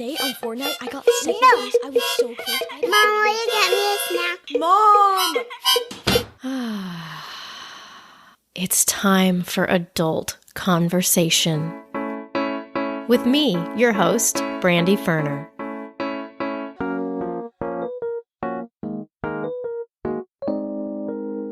Today on Fortnite, I got second place. I was so close. Mom, will you get me a snack? Mom! It's time for adult conversation. With me, your host, Brandy Ferner.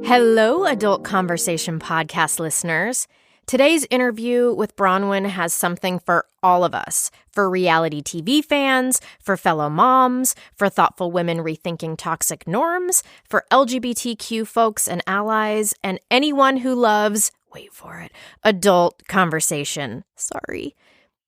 Hello, Adult Conversation podcast listeners. Today's interview with Braunwyn has something for all of us, for reality TV fans, for fellow moms, for thoughtful women rethinking toxic norms, for LGBTQ folks and allies, and anyone who loves, wait for it, adult conversation. Sorry.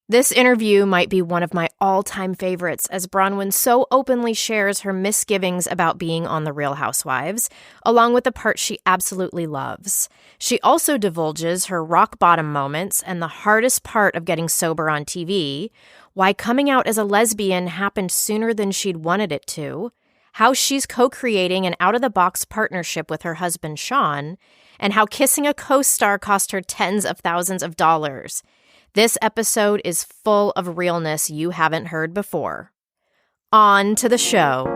This interview might be one of my all-time favorites as Braunwyn so openly shares her misgivings about being on the Real Housewives, along with the parts she absolutely loves. She also divulges her rock-bottom moments and the hardest part of getting sober on TV, why coming out as a lesbian happened sooner than she'd wanted it to, how she's co-creating an out-of-the-box partnership with her husband Sean, and how kissing a co-star cost her tens of thousands of dollars. This episode is full of realness you haven't heard before. On to the show.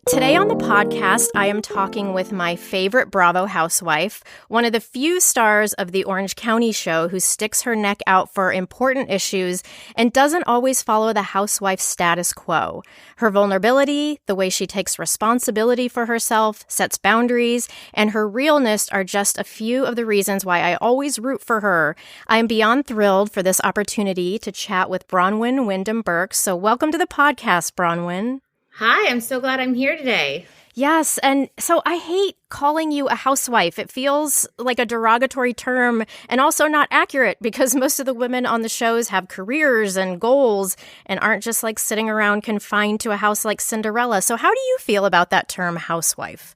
Today on the podcast, I am talking with my favorite Bravo housewife, one of the few stars of the Orange County show who sticks her neck out for important issues and doesn't always follow the housewife status quo. Her vulnerability, the way she takes responsibility for herself, sets boundaries, and her realness are just a few of the reasons why I always root for her. I am beyond thrilled for this opportunity to chat with Braunwyn Wyndham Burke. So welcome to the podcast, Braunwyn. Hi, I'm so glad I'm here today. Yes, and so I hate calling you a housewife. It feels like a derogatory term and also not accurate because most of the women on the shows have careers and goals and aren't just like sitting around confined to a house like Cinderella. So how do you feel about that term housewife?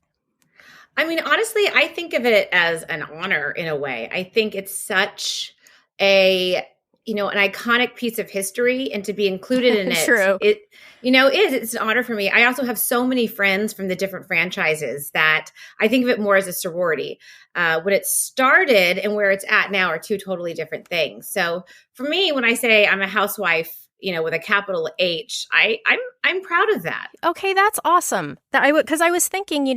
I mean, honestly, I think of it as an honor in a way. I think it's such an iconic piece of history, and to be included in it, True. It's an honor for me. I also have so many friends from the different franchises that I think of it more as a sorority. When it started and where it's at now are two totally different things. So for me, when I say I'm a housewife, with a capital H, I'm proud of that. Okay, that's awesome. Because I was thinking,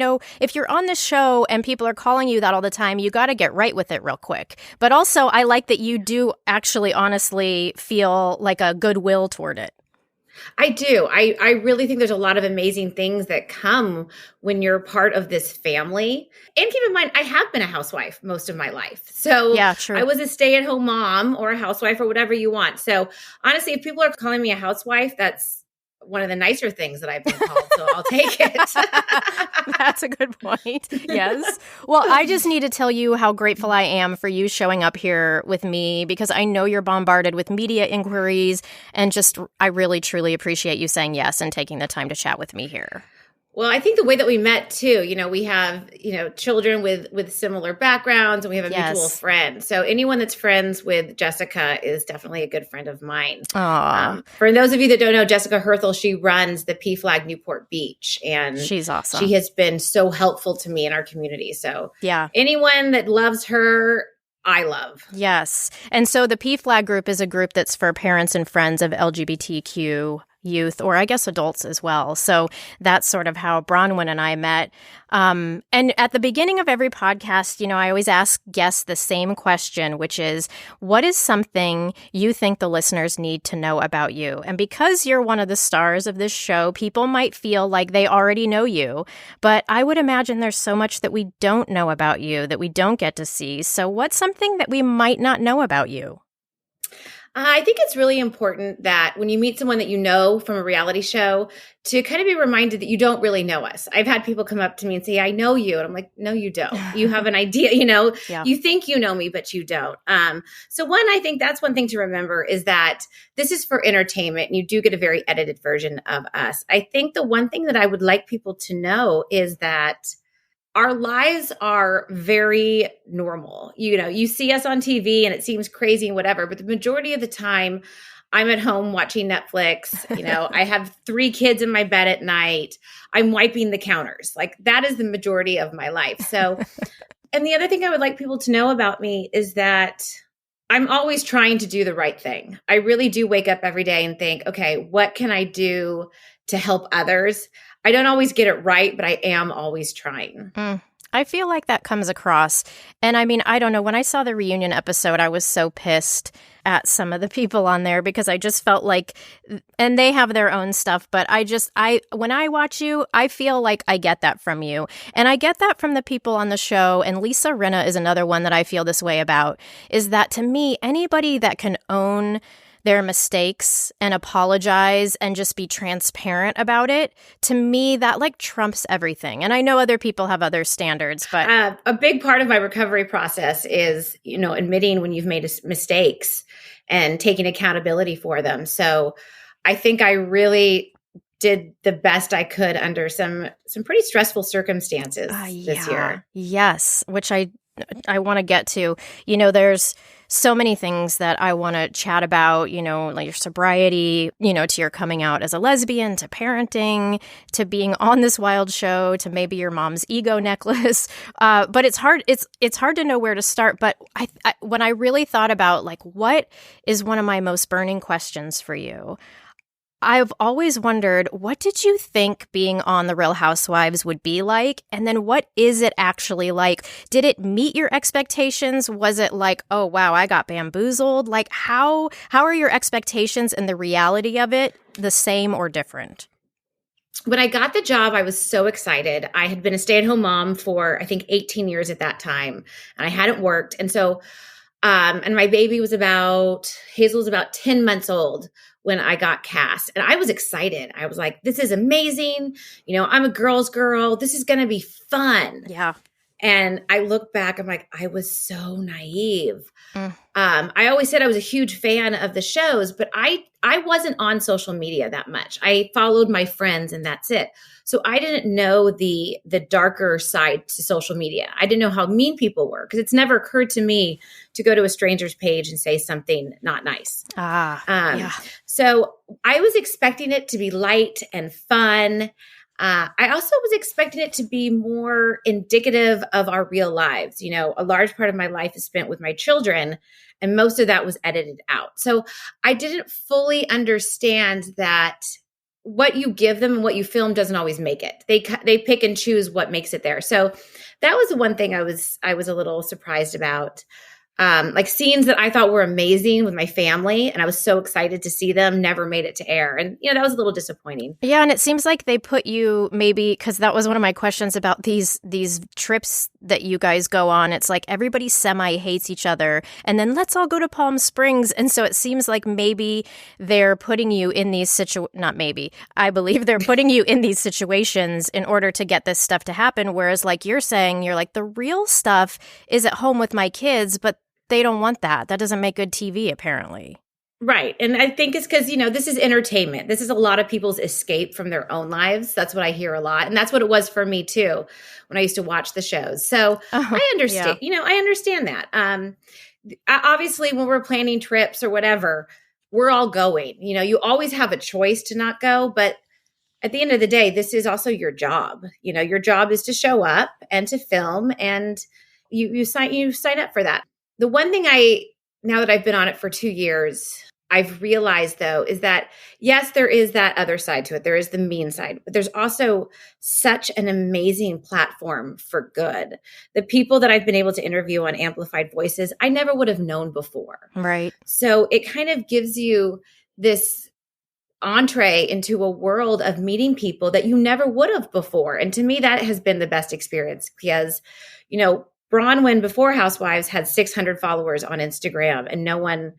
if you're on this show and people are calling you that all the time, you got to get right with it real quick. But also, I like that you do actually honestly feel like a goodwill toward it. I do. I really think there's a lot of amazing things that come when you're part of this family. And keep in mind, I have been a housewife most of my life. So yeah, true. I was a stay-at-home mom or a housewife or whatever you want. So honestly, if people are calling me a housewife, that's one of the nicer things that I've been called. So I'll take it. That's a good point. Yes. Well, I just need to tell you how grateful I am for you showing up here with me because I know you're bombarded with media inquiries and I really, truly appreciate you saying yes and taking the time to chat with me here. Well, I think the way that we met too, we have, children with similar backgrounds and we have a mutual friend. So anyone that's friends with Jessica is definitely a good friend of mine. For those of you that don't know, Jessica Herthel, she runs the P-Flag Newport Beach and she's awesome. She has been so helpful to me in our community. So yeah, anyone that loves her, I love. Yes. And so the P-Flag group is a group that's for parents and friends of LGBTQ youth, or I guess adults as well. So that's sort of how Braunwyn and I met. And at the beginning of every podcast, I always ask guests the same question, which is, what is something you think the listeners need to know about you? And because you're one of the stars of this show, people might feel like they already know you. But I would imagine there's so much that we don't know about you that we don't get to see. So what's something that we might not know about you? I think it's really important that when you meet someone that you know from a reality show to kind of be reminded that you don't really know us. I've had people come up to me and say, I know you. And I'm like, no, you don't. You have an idea, Yeah. You think you know me, but you don't. So I think that's one thing to remember is that this is for entertainment and you do get a very edited version of us. I think the one thing that I would like people to know is that our lives are very normal. You see us on TV and it seems crazy and whatever, but the majority of the time I'm at home watching Netflix. I have 3 kids in my bed at night. I'm wiping the counters. Like that is the majority of my life. So And the other thing I would like people to know about me is that I'm always trying to do the right thing. I really do wake up every day and think, okay, what can I do to help others? I don't always get it right, but I am always trying. I feel like that comes across. And I mean, I don't know. When I saw the reunion episode, I was so pissed at some of the people on there because I just felt like, and they have their own stuff, but when I watch you, I feel like I get that from you. And I get that from the people on the show. And Lisa Rinna is another one that I feel this way about, is that to me, anybody that can own their mistakes and apologize and just be transparent about it, to me, that like trumps everything. And I know other people have other standards, but a big part of my recovery process is, admitting when you've made mistakes and taking accountability for them. So I think I really did the best I could under some pretty stressful circumstances this year. Yes, which I want to get to. There's so many things that I want to chat about, like your sobriety, to your coming out as a lesbian, to parenting, to being on this wild show, to maybe your mom's ego necklace. But it's hard. It's hard to know where to start. But when I really thought about like, what is one of my most burning questions for you? I've always wondered, what did you think being on the Real Housewives would be like? And then what is it actually like? Did it meet your expectations? Was it like, oh, wow, I got bamboozled? Like, how are your expectations and the reality of it the same or different? When I got the job, I was so excited. I had been a stay-at-home mom for, I think, 18 years at that time, and I hadn't worked. And so, and my baby was Hazel was about 10 months old when I got cast. And I was excited. I was like, this is amazing. I'm a girl's girl. This is going to be fun. Yeah. And I look back, I'm like, I was so naive. I always said I was a huge fan of the shows, but I wasn't on social media that much. I followed my friends and that's it. So I didn't know the darker side to social media. I didn't know how mean people were because it's never occurred to me to go to a stranger's page and say something not nice. Yeah. So I was expecting it to be light and fun. I also was expecting it to be more indicative of our real lives. A large part of my life is spent with my children, and most of that was edited out. So I didn't fully understand that what you give them and what you film doesn't always make it. They pick and choose what makes it there. So that was the one thing I was a little surprised about. Like scenes that I thought were amazing with my family, and I was so excited to see them, never made it to air. And, that was a little disappointing. Yeah, and it seems like they put you maybe, because that was one of my questions about these trips that you guys go on. It's like everybody semi-hates each other, and then let's all go to Palm Springs. And so it seems like maybe they're putting you in these not maybe, I believe they're putting you in these situations in order to get this stuff to happen. Whereas like you're saying, you're like, the real stuff is at home with my kids, but they don't want that. That doesn't make good TV, apparently. Right. And I think it's because, this is entertainment. This is a lot of people's escape from their own lives. That's what I hear a lot. And that's what it was for me, too, when I used to watch the shows. So I understand, I understand that. Obviously, when we're planning trips or whatever, we're all going. You always have a choice to not go. But at the end of the day, this is also your job. Your job is to show up and to film, and you sign up for that. The one thing now that I've been on it for 2 years, I've realized though, is that yes, there is that other side to it. There is the mean side, but there's also such an amazing platform for good. The people that I've been able to interview on Amplified Voices, I never would have known before. Right. So it kind of gives you this entree into a world of meeting people that you never would have before. And to me, that has been the best experience because, Braunwyn before Housewives had 600 followers on Instagram, and no one,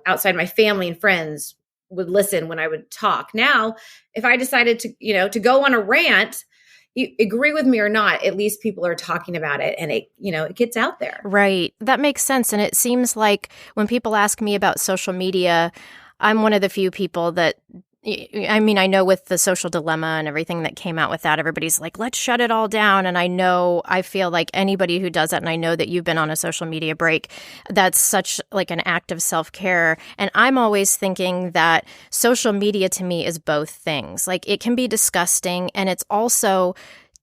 outside my family and friends would listen when I would talk. Now, if I decided to go on a rant, you agree with me or not, at least people are talking about it and it gets out there. Right. That makes sense. And it seems like when people ask me about social media, I'm one of the few people that, I know with the social dilemma and everything that came out with that, everybody's like, let's shut it all down. And I feel like anybody who does that, and I know that you've been on a social media break, that's such like an act of self-care. And I'm always thinking that social media to me is both things. Like it can be disgusting, and it's also,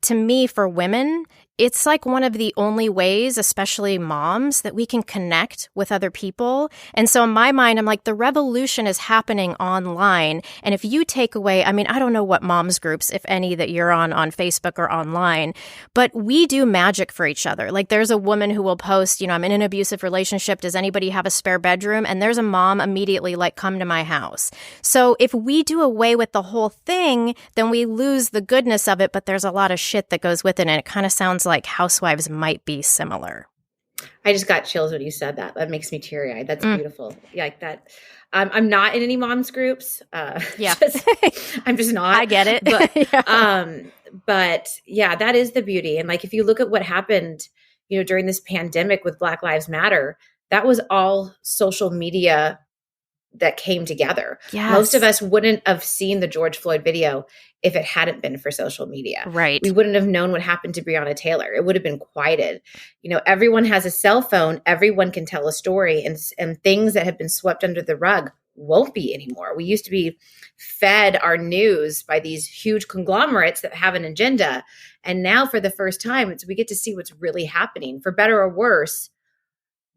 to me, for women, it's like one of the only ways, especially moms, that we can connect with other people. And so in my mind, I'm like, the revolution is happening online. And if you take away, I mean, I don't know what moms groups, if any, that you're on Facebook or online, but we do magic for each other. Like there's a woman who will post, I'm in an abusive relationship. Does anybody have a spare bedroom? And there's a mom immediately like, come to my house. So if we do away with the whole thing, then we lose the goodness of it. But there's a lot of shit that goes with it. And it kind of sounds like Housewives might be similar. I just got chills when you said that. That makes me teary-eyed. That's beautiful. Yeah, like that. I'm not in any moms groups. Yeah, I'm just not. I get it. But, yeah. but yeah, that is the beauty. And like, if you look at what happened, during this pandemic with Black Lives Matter, that was all social media that came together. Yes. Most of us wouldn't have seen the George Floyd video if it hadn't been for social media. Right. We wouldn't have known what happened to Breonna Taylor. It would have been quieted. Everyone has a cell phone. Everyone can tell a story, and things that have been swept under the rug won't be anymore. We used to be fed our news by these huge conglomerates that have an agenda. And now for the first time, we get to see what's really happening, for better or worse.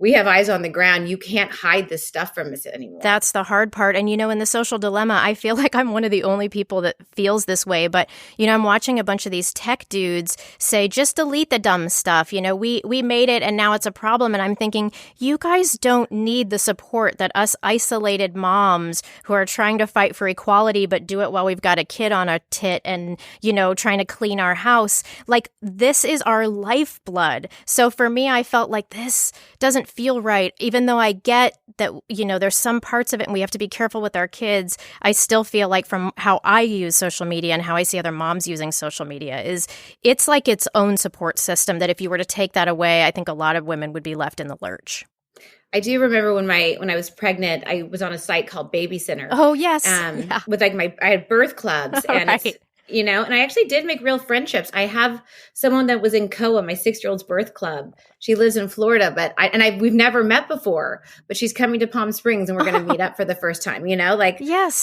We have eyes on the ground. You can't hide this stuff from us anymore. That's the hard part. And, in the social dilemma, I feel like I'm one of the only people that feels this way. But, I'm watching a bunch of these tech dudes say, just delete the dumb stuff. We made it and now it's a problem. And I'm thinking, you guys don't need the support that us isolated moms who are trying to fight for equality, but do it while we've got a kid on a tit and, trying to clean our house. Like, this is our lifeblood. So for me, I felt like this doesn't feel right. Even though I get that, there's some parts of it and we have to be careful with our kids, I still feel like from how I use social media and how I see other moms using social media it's like its own support system that if you were to take that away, I think a lot of women would be left in the lurch. I do remember when I was pregnant, I was on a site called Baby Center. Oh, yes. Yeah. With I had birth clubs and right. it's, and I actually did make real friendships. I have someone that was in COA, my 6-year-old's birth club. She lives in Florida, but we've never met before, but she's coming to Palm Springs and we're going to meet up for the first time, Yes.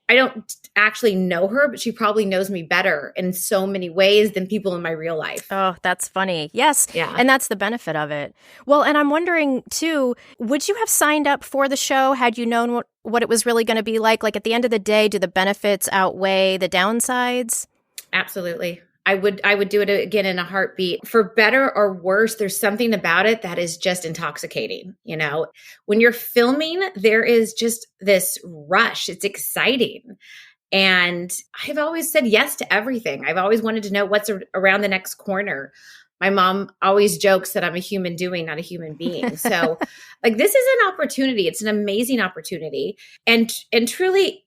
I don't actually know her, but she probably knows me better in so many ways than people in my real life. Oh, that's funny. Yes. Yeah. And that's the benefit of it. Well, and I'm wondering too, would you have signed up for the show had you known what it was really going to be like? Like at the end of the day, do the benefits outweigh the downsides? Absolutely. I would do it again in a heartbeat. For better or worse, there's something about it that is just intoxicating. When you're filming, there is just this rush. It's exciting. And I've always said yes to everything. I've always wanted to know what's around the next corner. My mom always jokes that I'm a human doing, not a human being. So this is an opportunity. It's an amazing opportunity. And truly,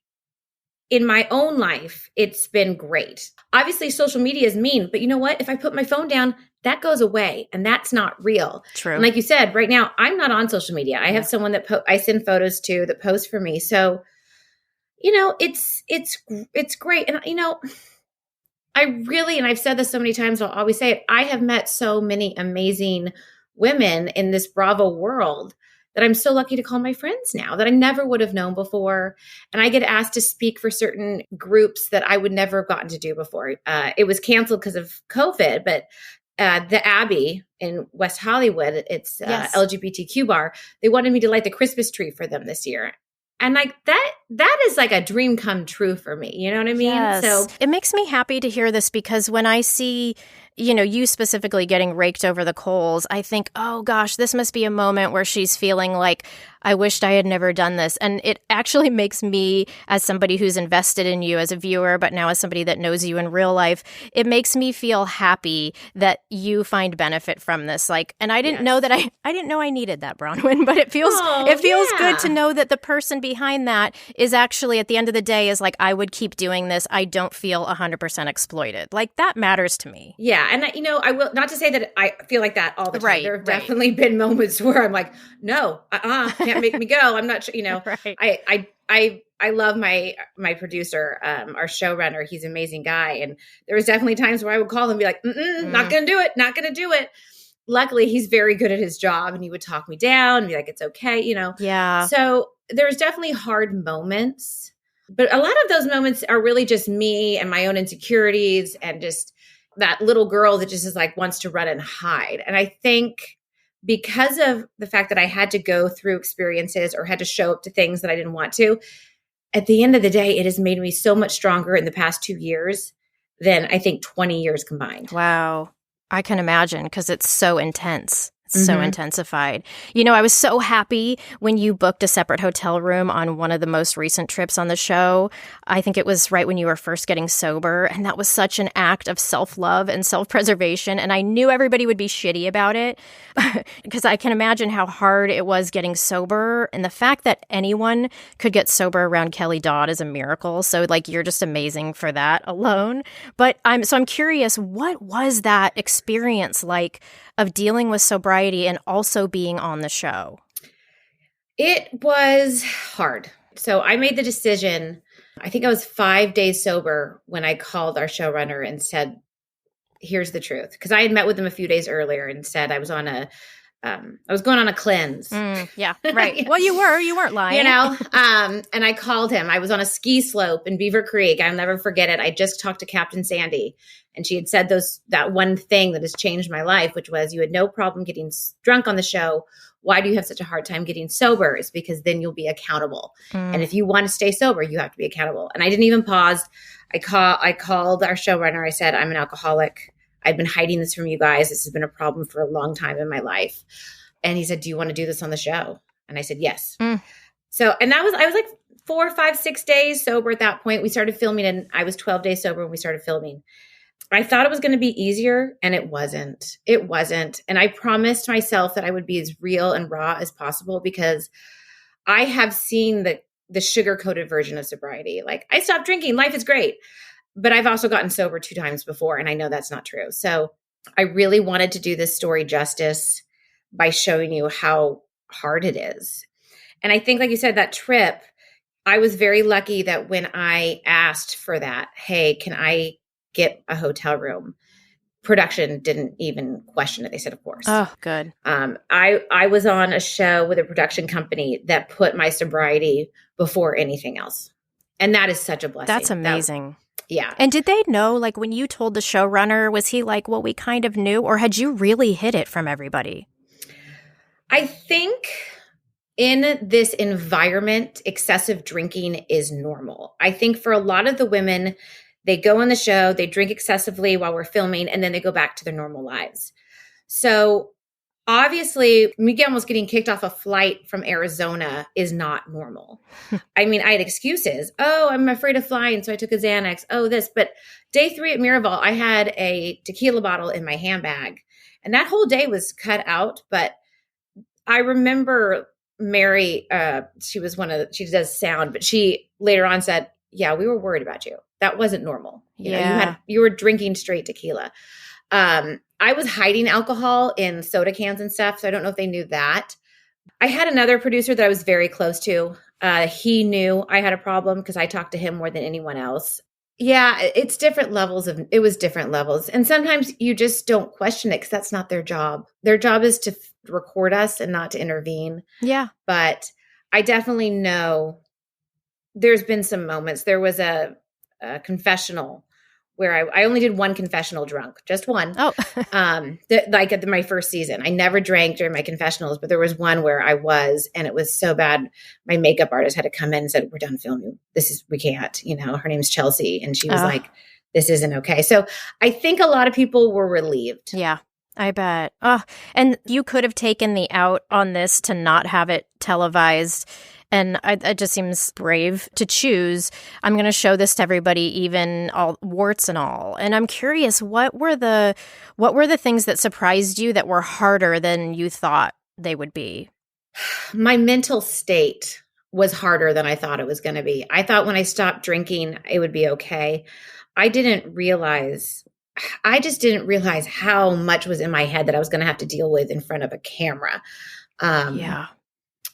in my own life, it's been great. Obviously, social media is mean, but you know what? If I put my phone down, that goes away and that's not real. True. And like you said, right now, I'm not on social media. I have someone that I send photos to that posts for me. So, it's great. And, and I've said this so many times, I'll always say it. I have met so many amazing women in this Bravo world that I'm so lucky to call my friends now that I never would have known before. And I get asked to speak for certain groups that I would never have gotten to do before. It was canceled because of COVID, but the Abbey in West Hollywood, it's Yes. LGBTQ bar. They wanted me to light the Christmas tree for them this year. And that is like a dream come true for me. You know what I mean? Yes. So it makes me happy to hear this because when I see, you specifically getting raked over the coals, I think, oh gosh, this must be a moment where she's feeling like, I wished I had never done this. And it actually makes me, as somebody who's invested in you as a viewer, but now as somebody that knows you in real life, it makes me feel happy that you find benefit from this. And I didn't know that I didn't know I needed that, Braunwyn, but it feels good to know that the person behind that is actually at the end of the day is like, I would keep doing this. I don't feel 100% exploited. That matters to me. Yeah. And I will not to say that I feel like that all the time. Right, There have definitely been moments where I'm like, no, can't make me go. I'm not sure, Right. I love my producer, our showrunner. He's an amazing guy. And there was definitely times where I would call him and be like, not going to do it. Not going to do it. Luckily, he's very good at his job and he would talk me down and be like, it's okay. Yeah. So there's definitely hard moments, but a lot of those moments are really just me and my own insecurities and just that little girl that just is like wants to run and hide. And I think because of the fact that I had to go through experiences or had to show up to things that I didn't want to, at the end of the day, it has made me so much stronger in the past 2 years than I think 20 years combined. Wow. I can imagine because it's so intense. It's so intensified. You know, I was so happy when you booked a separate hotel room on one of the most recent trips on the show. I think it was right when you were first getting sober. And that was such an act of self-love and self-preservation. And I knew everybody would be shitty about it because I can imagine how hard it was getting sober. And the fact that anyone could get sober around Kelly Dodd is a miracle. So like, you're just amazing for that alone. But I'm curious, what was that experience like of dealing with sobriety and also being on the show? It was hard. So I made the decision, I think I was 5 days sober when I called our showrunner and said, here's the truth. Because I had met with him a few days earlier and said I was on I was going on a cleanse. Yeah, right. Well, you weren't lying. You know, and I called him. I was on a ski slope in Beaver Creek. I'll never forget it. I just talked to Captain Sandy and she had said that one thing that has changed my life, which was you had no problem getting drunk on the show. Why do you have such a hard time getting sober? It's because then you'll be accountable. And if you want to stay sober, you have to be accountable. And I didn't even pause. I called our showrunner. I said, I'm an alcoholic. I've been hiding this from you guys. This has been a problem for a long time in my life. And he said, do you want to do this on the show? And I said, yes. So, and I was like 4, 5, 6 days sober at that point. We started filming and I was 12 days sober when we started filming. I thought it was going to be easier and it wasn't. It wasn't. And I promised myself that I would be as real and raw as possible because I have seen the sugar-coated version of sobriety. Like I stopped drinking. Life is great. But I've also gotten sober 2 times before, and I know that's not true. So I really wanted to do this story justice by showing you how hard it is. And I think, like you said, that trip, I was very lucky that when I asked for that, hey, can I get a hotel room? Production didn't even question it. They said, of course. Oh, good. I was on a show with a production company that put my sobriety before anything else. And that is such a blessing. That's amazing. Yeah. And did they know, like when you told the showrunner, was he like, well, we kind of knew, or had you really hid it from everybody? I think in this environment, excessive drinking is normal. I think for a lot of the women, they go on the show, they drink excessively while we're filming, and then they go back to their normal lives. So obviously, me almost getting kicked off a flight from Arizona is not normal. I mean, I had excuses. Oh, I'm afraid of flying, so I took a Xanax. Oh, this. But day 3 at Miraval, I had a tequila bottle in my handbag. And that whole day was cut out. But I remember Mary, she does sound, but she later on said, yeah, we were worried about you. That wasn't normal. You know, you were drinking straight tequila. I was hiding alcohol in soda cans and stuff, so I don't know if they knew that. I had another producer that I was very close to. He knew I had a problem because I talked to him more than anyone else. Yeah, it was different levels. And sometimes you just don't question it because that's not their job. Their job is to record us and not to intervene. Yeah. But I definitely know there's been some moments. There was a confessional where I only did one confessional drunk, just one. Oh, like at my first season, I never drank during my confessionals, but there was one where I was, and it was so bad. My makeup artist had to come in and said, we're done filming. We can't, you know, her name's Chelsea. And she was like, this isn't okay. So I think a lot of people were relieved. Yeah, I bet. Oh, and you could have taken the out on this to not have it televised. And it just seems brave to choose. I'm going to show this to everybody, even all warts and all. And I'm curious, what were the things that surprised you that were harder than you thought they would be? My mental state was harder than I thought it was going to be. I thought when I stopped drinking, it would be okay. I just didn't realize how much was in my head that I was going to have to deal with in front of a camera. Yeah.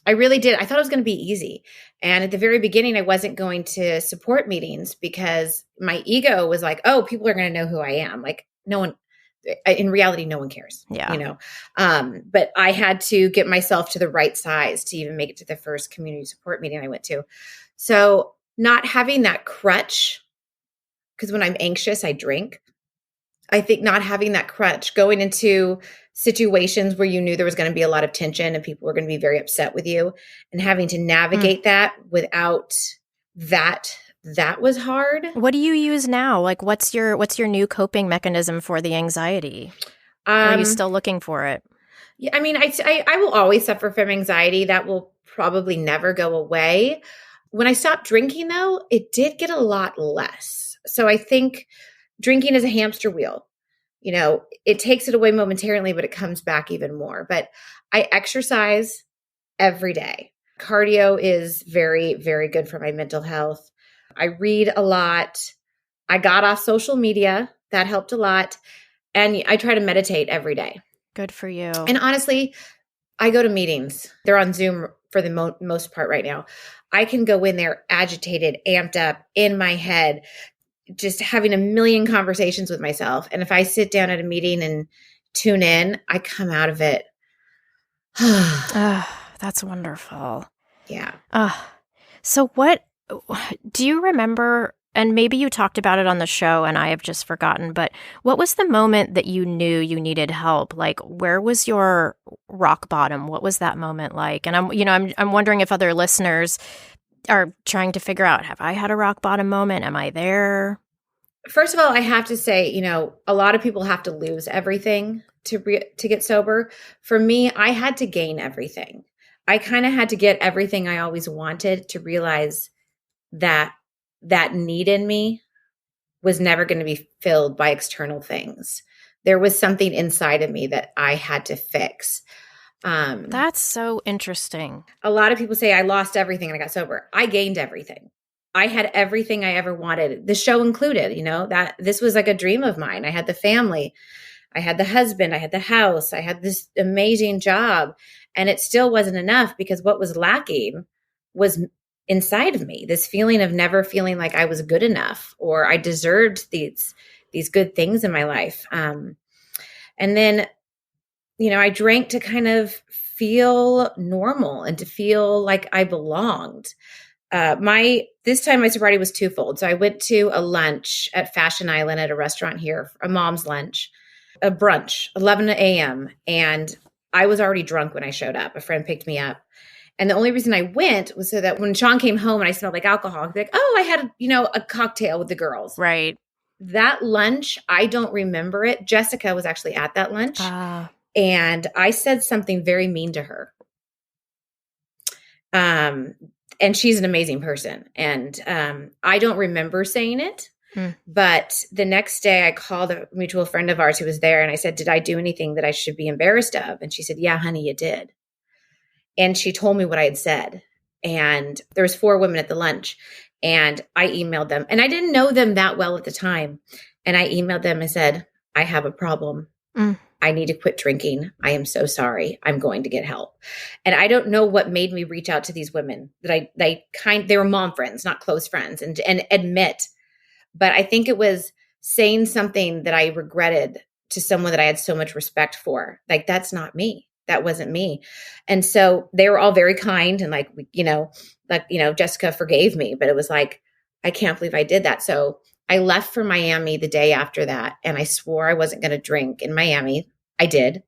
I really did. I thought it was going to be easy. And at the very beginning, I wasn't going to support meetings because my ego was like, oh, people are going to know who I am. Like no one, in reality, no one cares, yeah. You know? But I had to get myself to the right size to even make it to the first community support meeting I went to. So not having that crutch, because when I'm anxious, I drink. I think not having that crutch, going into situations where you knew there was going to be a lot of tension and people were going to be very upset with you, and having to navigate that without that was hard. What do you use now? Like, what's your new coping mechanism for the anxiety? Or are you still looking for it? Yeah, I mean, I will always suffer from anxiety. That will probably never go away. When I stopped drinking, though, it did get a lot less. So I think drinking is a hamster wheel. You know, it takes it away momentarily, but it comes back even more. But I exercise every day. Cardio is very, very good for my mental health. I read a lot. I got off social media. That helped a lot. And I try to meditate every day. Good for you. And honestly, I go to meetings. They're on Zoom for the most part right now. I can go in there agitated, amped up, in my head, just having a million conversations with myself. And if I sit down at a meeting and tune in, I come out of it. That's wonderful. Yeah. So what do you remember, and maybe you talked about it on the show and I have just forgotten, but what was the moment that you knew you needed help? Like, where was your rock bottom? What was that moment like? And I'm wondering if other listeners are trying to figure out, have I had a rock bottom moment? Am I there? First of all, I have to say, a lot of people have to lose everything to get sober. For me, I had to gain everything. I kind of had to get everything I always wanted to realize that need in me was never going to be filled by external things. There was something inside of me that I had to fix. That's so interesting. A lot of people say I lost everything and I got sober. I gained everything. I had everything I ever wanted. The show included, that this was like a dream of mine. I had the family, I had the husband, I had the house, I had this amazing job, and it still wasn't enough because what was lacking was inside of me, this feeling of never feeling like I was good enough or I deserved these good things in my life. And then, I drank to kind of feel normal and to feel like I belonged. This time my sobriety was twofold. So I went to a lunch at Fashion Island at a restaurant here, a mom's lunch, a brunch, 11 a.m. And I was already drunk when I showed up. A friend picked me up. And the only reason I went was so that when Sean came home and I smelled like alcohol, I'd be like, oh, I had, a cocktail with the girls. Right. That lunch, I don't remember it. Jessica was actually at that lunch. And I said something very mean to her. And she's an amazing person. And I don't remember saying it. But the next day I called a mutual friend of ours who was there and I said, did I do anything that I should be embarrassed of? And she said, yeah, honey, you did. And she told me what I had said. And there was 4 women at the lunch and I emailed them and I didn't know them that well at the time. And I emailed them and said, I have a problem. I need to quit drinking. I am so sorry. I'm going to get help. And I don't know what made me reach out to these women that they were mom friends, not close friends, and admit. But I think it was saying something that I regretted to someone that I had so much respect for. Like, that's not me. That wasn't me. And so they were all very kind and Jessica forgave me, but it was like, I can't believe I did that. So I left for Miami the day after that. And I swore I wasn't going to drink in Miami. I did.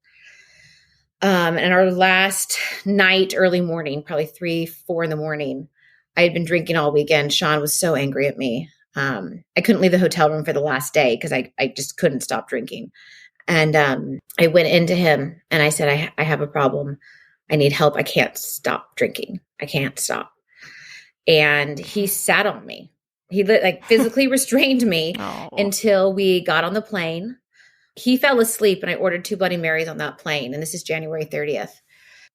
And our last night, early morning, probably 3, 4 in the morning, I had been drinking all weekend. Sean was so angry at me. I couldn't leave the hotel room for the last day because I just couldn't stop drinking. And I went into him and I said, I have a problem. I need help. I can't stop drinking. I can't stop. And he sat on me. He physically restrained me until we got on the plane. He fell asleep and I ordered 2 Bloody Marys on that plane. And this is January 30th.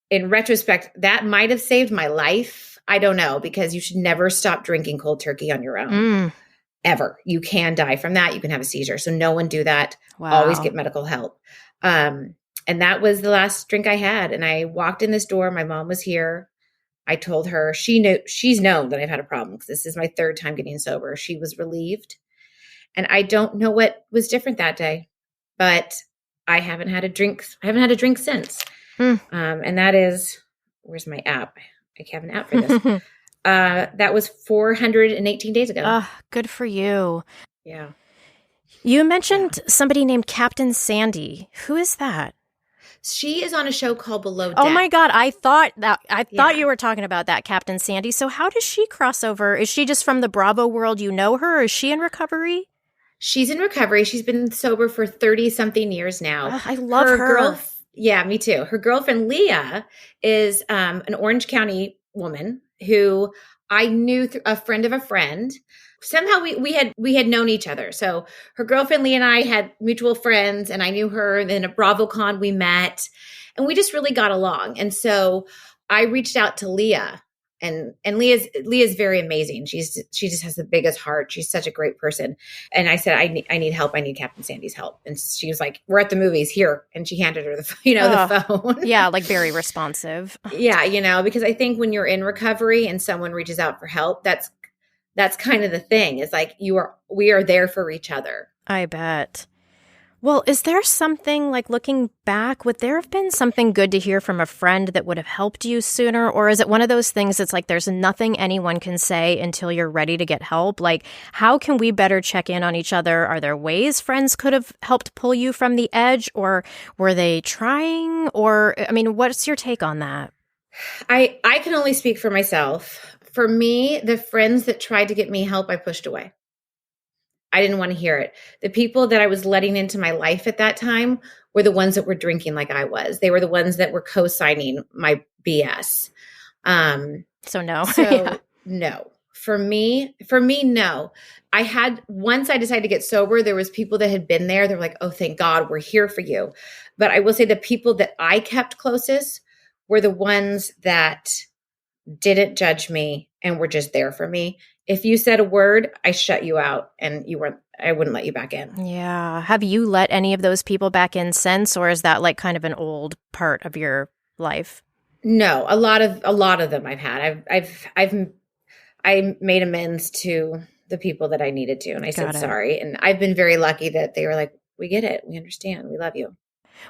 In retrospect, that might have saved my life. I don't know, because you should never stop drinking cold turkey on your own. Ever. You can die from that. You can have a seizure. So no one do that. Wow. Always get medical help. And that was the last drink I had. And I walked in this door. My mom was here. I told her, she's known that I've had a problem because this is my 3rd time getting sober. She was relieved. And I don't know what was different that day, but I haven't had a drink. I haven't had a drink since. And that is, where's my app? I have an app for this. That was 418 days ago. Good for you. Yeah. You mentioned somebody named Captain Sandy. Who is that? She is on a show called Below Deck. Oh my God, I thought Yeah. you were talking about that Captain Sandy. So how does she cross over? Is she just from the Bravo world? You know her? Or is she in recovery? She's in recovery. She's been sober for 30 something years now. I love her. Yeah, me too. Her girlfriend Leah is an Orange County woman who I knew through a friend of a friend. Somehow we had known each other. So her girlfriend Leah and I had mutual friends, and I knew her. And then at BravoCon we met, and we just really got along. And so I reached out to Leah. And Leah's very amazing. She just has the biggest heart. She's such a great person. And I said, I need help. I need Captain Sandy's help. And she was like, we're at the movies here. And she handed her the phone. Yeah, like very responsive. Yeah, because I think when you're in recovery and someone reaches out for help, that's kind of the thing. It's like we are there for each other. I bet. Well, is there something, like looking back, would there have been something good to hear from a friend that would have helped you sooner? Or is it one of those things that's like there's nothing anyone can say until you're ready to get help? Like, how can we better check in on each other? Are there ways friends could have helped pull you from the edge? Or were they trying? Or, I mean, what's your take on that? I can only speak for myself. For me, the friends that tried to get me help, I pushed away. I didn't want to hear it. The people that I was letting into my life at that time were the ones that were drinking like I was. They were the ones that were co-signing my BS. So no. Yeah. No. For me, no. Once I decided to get sober, there was people that had been there. They were like, oh, thank God, we're here for you. But I will say the people that I kept closest were the ones that didn't judge me and were just there for me. If you said a word, I shut you out and I wouldn't let you back in. Yeah. Have you let any of those people back in since, or is that like kind of an old part of your life? No, a lot of them I've had. I made amends to the people that I needed to, and I said sorry. And I've been very lucky that they were like, we get it. We understand. We love you.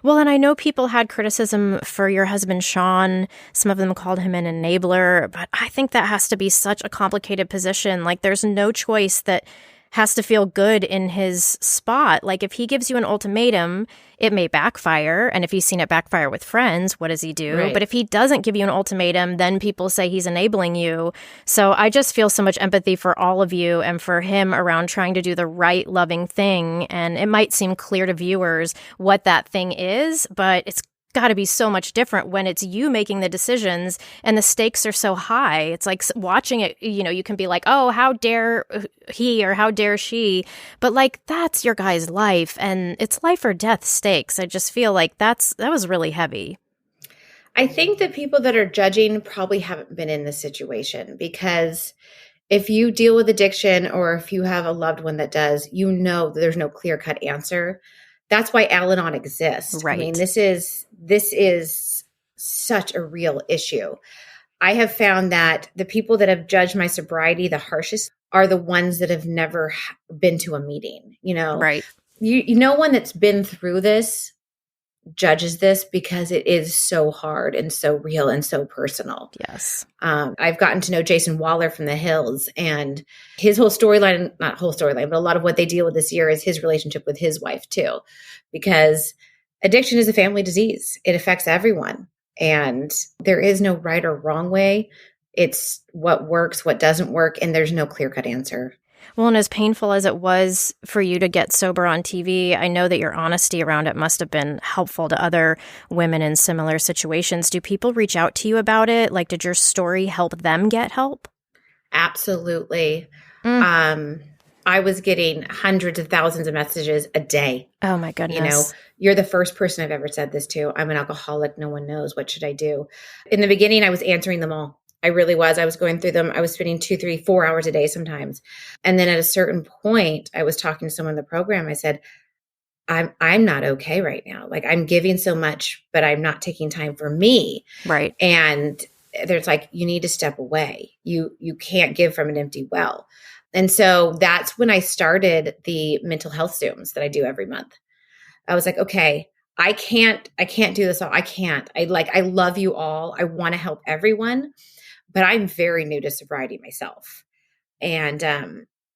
Well, and I know people had criticism for your husband, Sean. Some of them called him an enabler, but I think that has to be such a complicated position. Like, there's no choice that has to feel good in his spot. Like, if he gives you an ultimatum, it may backfire. And if he's seen it backfire with friends, what does he do? Right. But if he doesn't give you an ultimatum, then people say he's enabling you. So I just feel so much empathy for all of you and for him around trying to do the right, loving thing. And it might seem clear to viewers what that thing is, but it's got to be so much different when it's you making the decisions and the stakes are so high. It's like watching it, you can be like, oh, how dare he or how dare she? But like, that's your guy's life and it's life or death stakes. I just feel like that was really heavy. I think the people that are judging probably haven't been in this situation, because if you deal with addiction or if you have a loved one that does, there's no clear-cut answer. That's why Al-Anon exists. Right. I mean, this is such a real issue. I have found that the people that have judged my sobriety the harshest are the ones that have never been to a meeting. Right. No one that's been through this judges this, because it is so hard and so real and so personal. Yes. I've gotten to know Jason Waller from The Hills, and his whole storyline, not whole storyline, but a lot of what they deal with this year is his relationship with his wife too, because addiction is a family disease. It affects everyone, and there is no right or wrong way. It's what works, what doesn't work, and there's no clear-cut answer. Well, and as painful as it was for you to get sober on TV, I know that your honesty around it must have been helpful to other women in similar situations. Do people reach out to you about it? Like, did your story help them get help? Absolutely. I was getting hundreds of thousands of messages a day. Oh my goodness. You're the first person I've ever said this to. I'm an alcoholic. No one knows. What should I do? In the beginning, I was answering them all. I really was. I was going through them. I was spending 2, 3, 4 hours a day sometimes. And then at a certain point, I was talking to someone in the program. I said, I'm not okay right now. Like, I'm giving so much, but I'm not taking time for me. Right. And there's like, you need to step away. You can't give from an empty well. And so that's when I started the mental health Zooms that I do every month. I was like, okay, I can't do this all. I can't. I love you all. I want to help everyone. But I'm very new to sobriety myself. And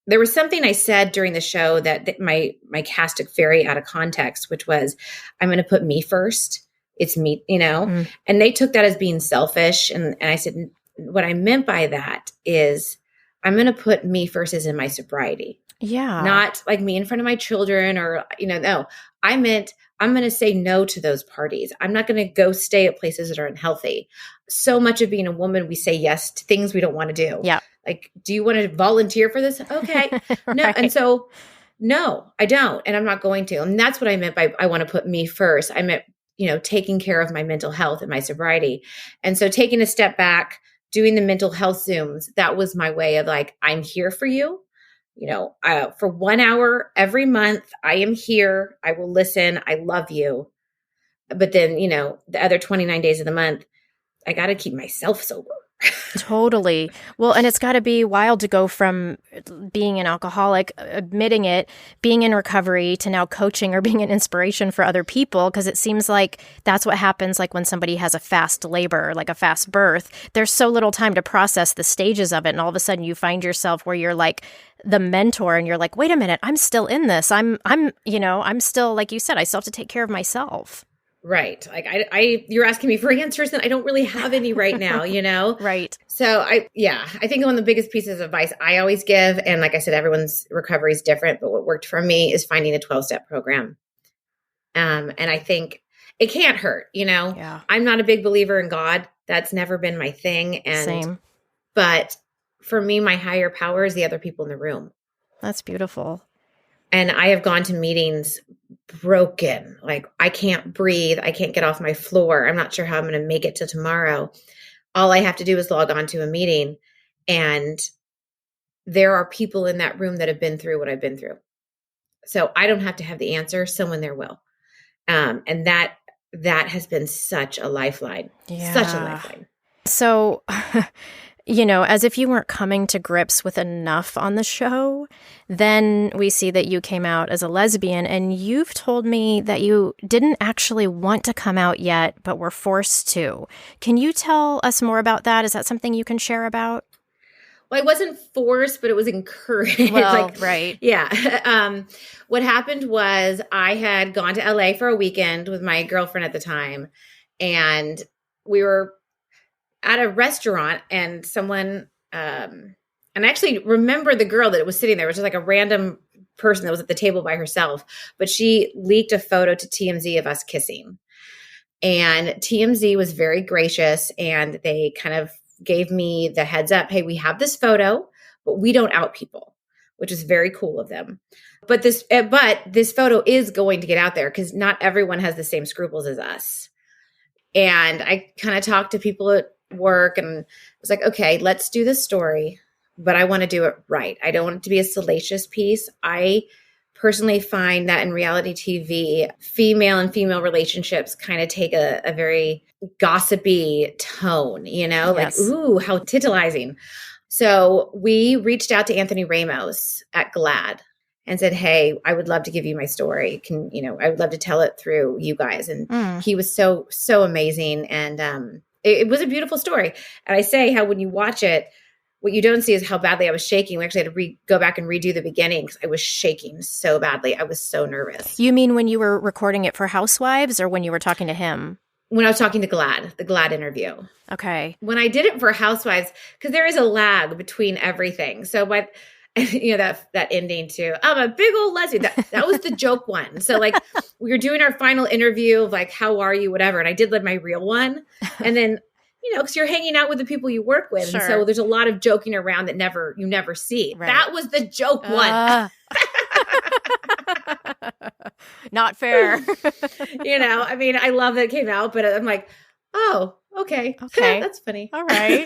there was something I said during the show that my cast took very out of context, which was, I'm going to put me first. It's me, and they took that as being selfish. And I said, what I meant by that is I'm going to put me first as in my sobriety. Yeah. Not like me in front of my children or, no, I meant I'm going to say no to those parties. I'm not going to go stay at places that are unhealthy. So much of being a woman, we say yes to things we don't want to do. Yeah. Like, do you want to volunteer for this? Okay. No. Right. And so, no, I don't. And I'm not going to. And that's what I meant by I want to put me first. I meant, taking care of my mental health and my sobriety. And so taking a step back, doing the mental health Zooms, that was my way of like, I'm here for you. For 1 hour every month, I am here. I will listen. I love you. But then, the other 29 days of the month, I got to keep myself sober. Totally. Well, and it's got to be wild to go from being an alcoholic, admitting it, being in recovery, to now coaching or being an inspiration for other people, because it seems like that's what happens like when somebody has a fast labor, like a fast birth. There's so little time to process the stages of it, and all of a sudden you find yourself where you're like the mentor and you're like, wait a minute, I'm still in this. I'm still, like you said, I still have to take care of myself. Right. Like you're asking me for answers and I don't really have any right now, Right. So I think one of the biggest pieces of advice I always give, and like I said, everyone's recovery is different, but what worked for me is finding a 12-step program. And I think it can't hurt, Yeah. I'm not a big believer in God. That's never been my thing. Same. But for me, my higher power is the other people in the room. That's beautiful. And I have gone to meetings broken. Like, I can't breathe. I can't get off my floor. I'm not sure how I'm going to make it to tomorrow. All I have to do is log on to a meeting. And there are people in that room that have been through what I've been through. So I don't have to have the answer. Someone there will. And that has been such a lifeline. Yeah. Such a lifeline. So, as if you weren't coming to grips with enough on the show, then we see that you came out as a lesbian, and you've told me that you didn't actually want to come out yet, but were forced to. Can you tell us more about that? Is that something you can share about? Well, I wasn't forced, but it was encouraged. Well, right. Yeah. What happened was I had gone to LA for a weekend with my girlfriend at the time, and we were at a restaurant, and someone, and I actually remember the girl that was sitting there, which was like a random person that was at the table by herself, but she leaked a photo to TMZ of us kissing. And TMZ was very gracious, and they kind of gave me the heads up, hey, we have this photo, but we don't out people, which is very cool of them. But this photo is going to get out there because not everyone has the same scruples as us. And I kind of talked to people at work and was like, okay, let's do this story, but I want to do it right. I don't want it to be a salacious piece. I personally find that in reality TV, female and female relationships kind of take a very gossipy tone, Yes. like, ooh, how titillizing. So we reached out to Anthony Ramos at GLAAD and said, hey, I would love to give you my story. I would love to tell it through you guys. And he was so, so amazing. And it was a beautiful story. And I say how when you watch it, what you don't see is how badly I was shaking. We actually had to go back and redo the beginning because I was shaking so badly. I was so nervous. You mean when you were recording it for Housewives or when you were talking to him? When I was talking to GLAAD, the GLAAD interview. Okay. When I did it for Housewives, because there is a lag between everything. So but that ending too. I'm a big old lesbian. That was the joke one. So like we were doing our final interview of like, how are you, whatever. And I did like my real one. And then, because you're hanging out with the people you work with. Sure. And so there's a lot of joking around that you never see. Right. That was the joke one. Not fair. I love that it came out, but I'm like, oh, okay. That's funny. All right.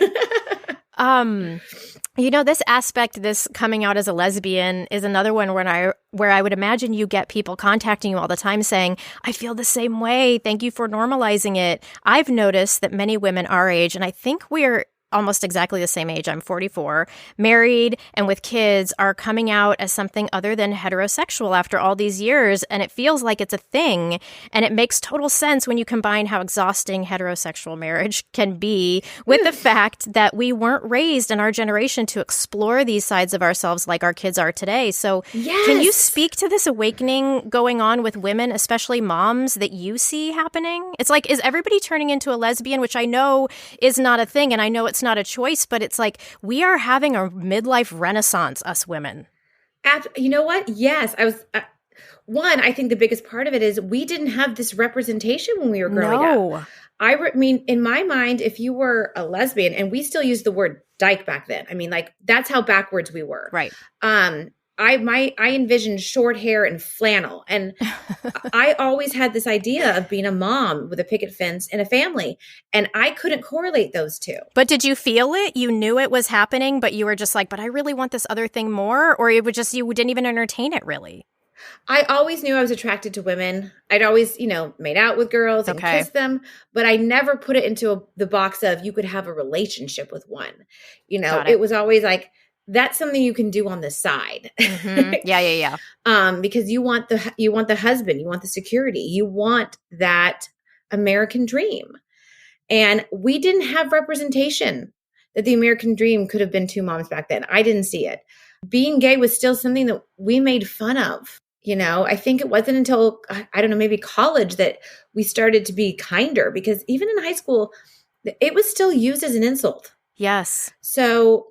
This aspect, this coming out as a lesbian is another one where I would imagine you get people contacting you all the time saying, I feel the same way. Thank you for normalizing it. I've noticed that many women our age, and I think we're almost exactly the same age. I'm 44, married and with kids, are coming out as something other than heterosexual after all these years. And it feels like it's a thing. And it makes total sense when you combine how exhausting heterosexual marriage can be with the fact that we weren't raised in our generation to explore these sides of ourselves like our kids are today. So can you speak to this awakening going on with women, especially moms, that you see happening? It's like, is everybody turning into a lesbian, which I know is not a thing, and I know it's not a choice, but it's like we are having a midlife renaissance, us women. You know what? Yes. I think the biggest part of it is we didn't have this representation when we were growing up. I mean, in my mind, if you were a lesbian, and we still use the word dyke back then, I mean, like, that's how backwards we were. Right. I envisioned short hair and flannel. And I always had this idea of being a mom with a picket fence and a family. And I couldn't correlate those two. But did you feel it? You knew it was happening, but you were just like, but I really want this other thing more? Or it would just, you didn't even entertain it really? I always knew I was attracted to women. I'd always, made out with girls and kissed them, but I never put it into the box of you could have a relationship with one. It was always like, that's something you can do on the side. Mm-hmm. Yeah. Because you want the husband, you want the security, you want that American dream. And we didn't have representation that the American dream could have been two moms back then. I didn't see it. Being gay was still something that we made fun of. I think it wasn't until, I don't know, maybe college that we started to be kinder, because even in high school, it was still used as an insult. Yes. So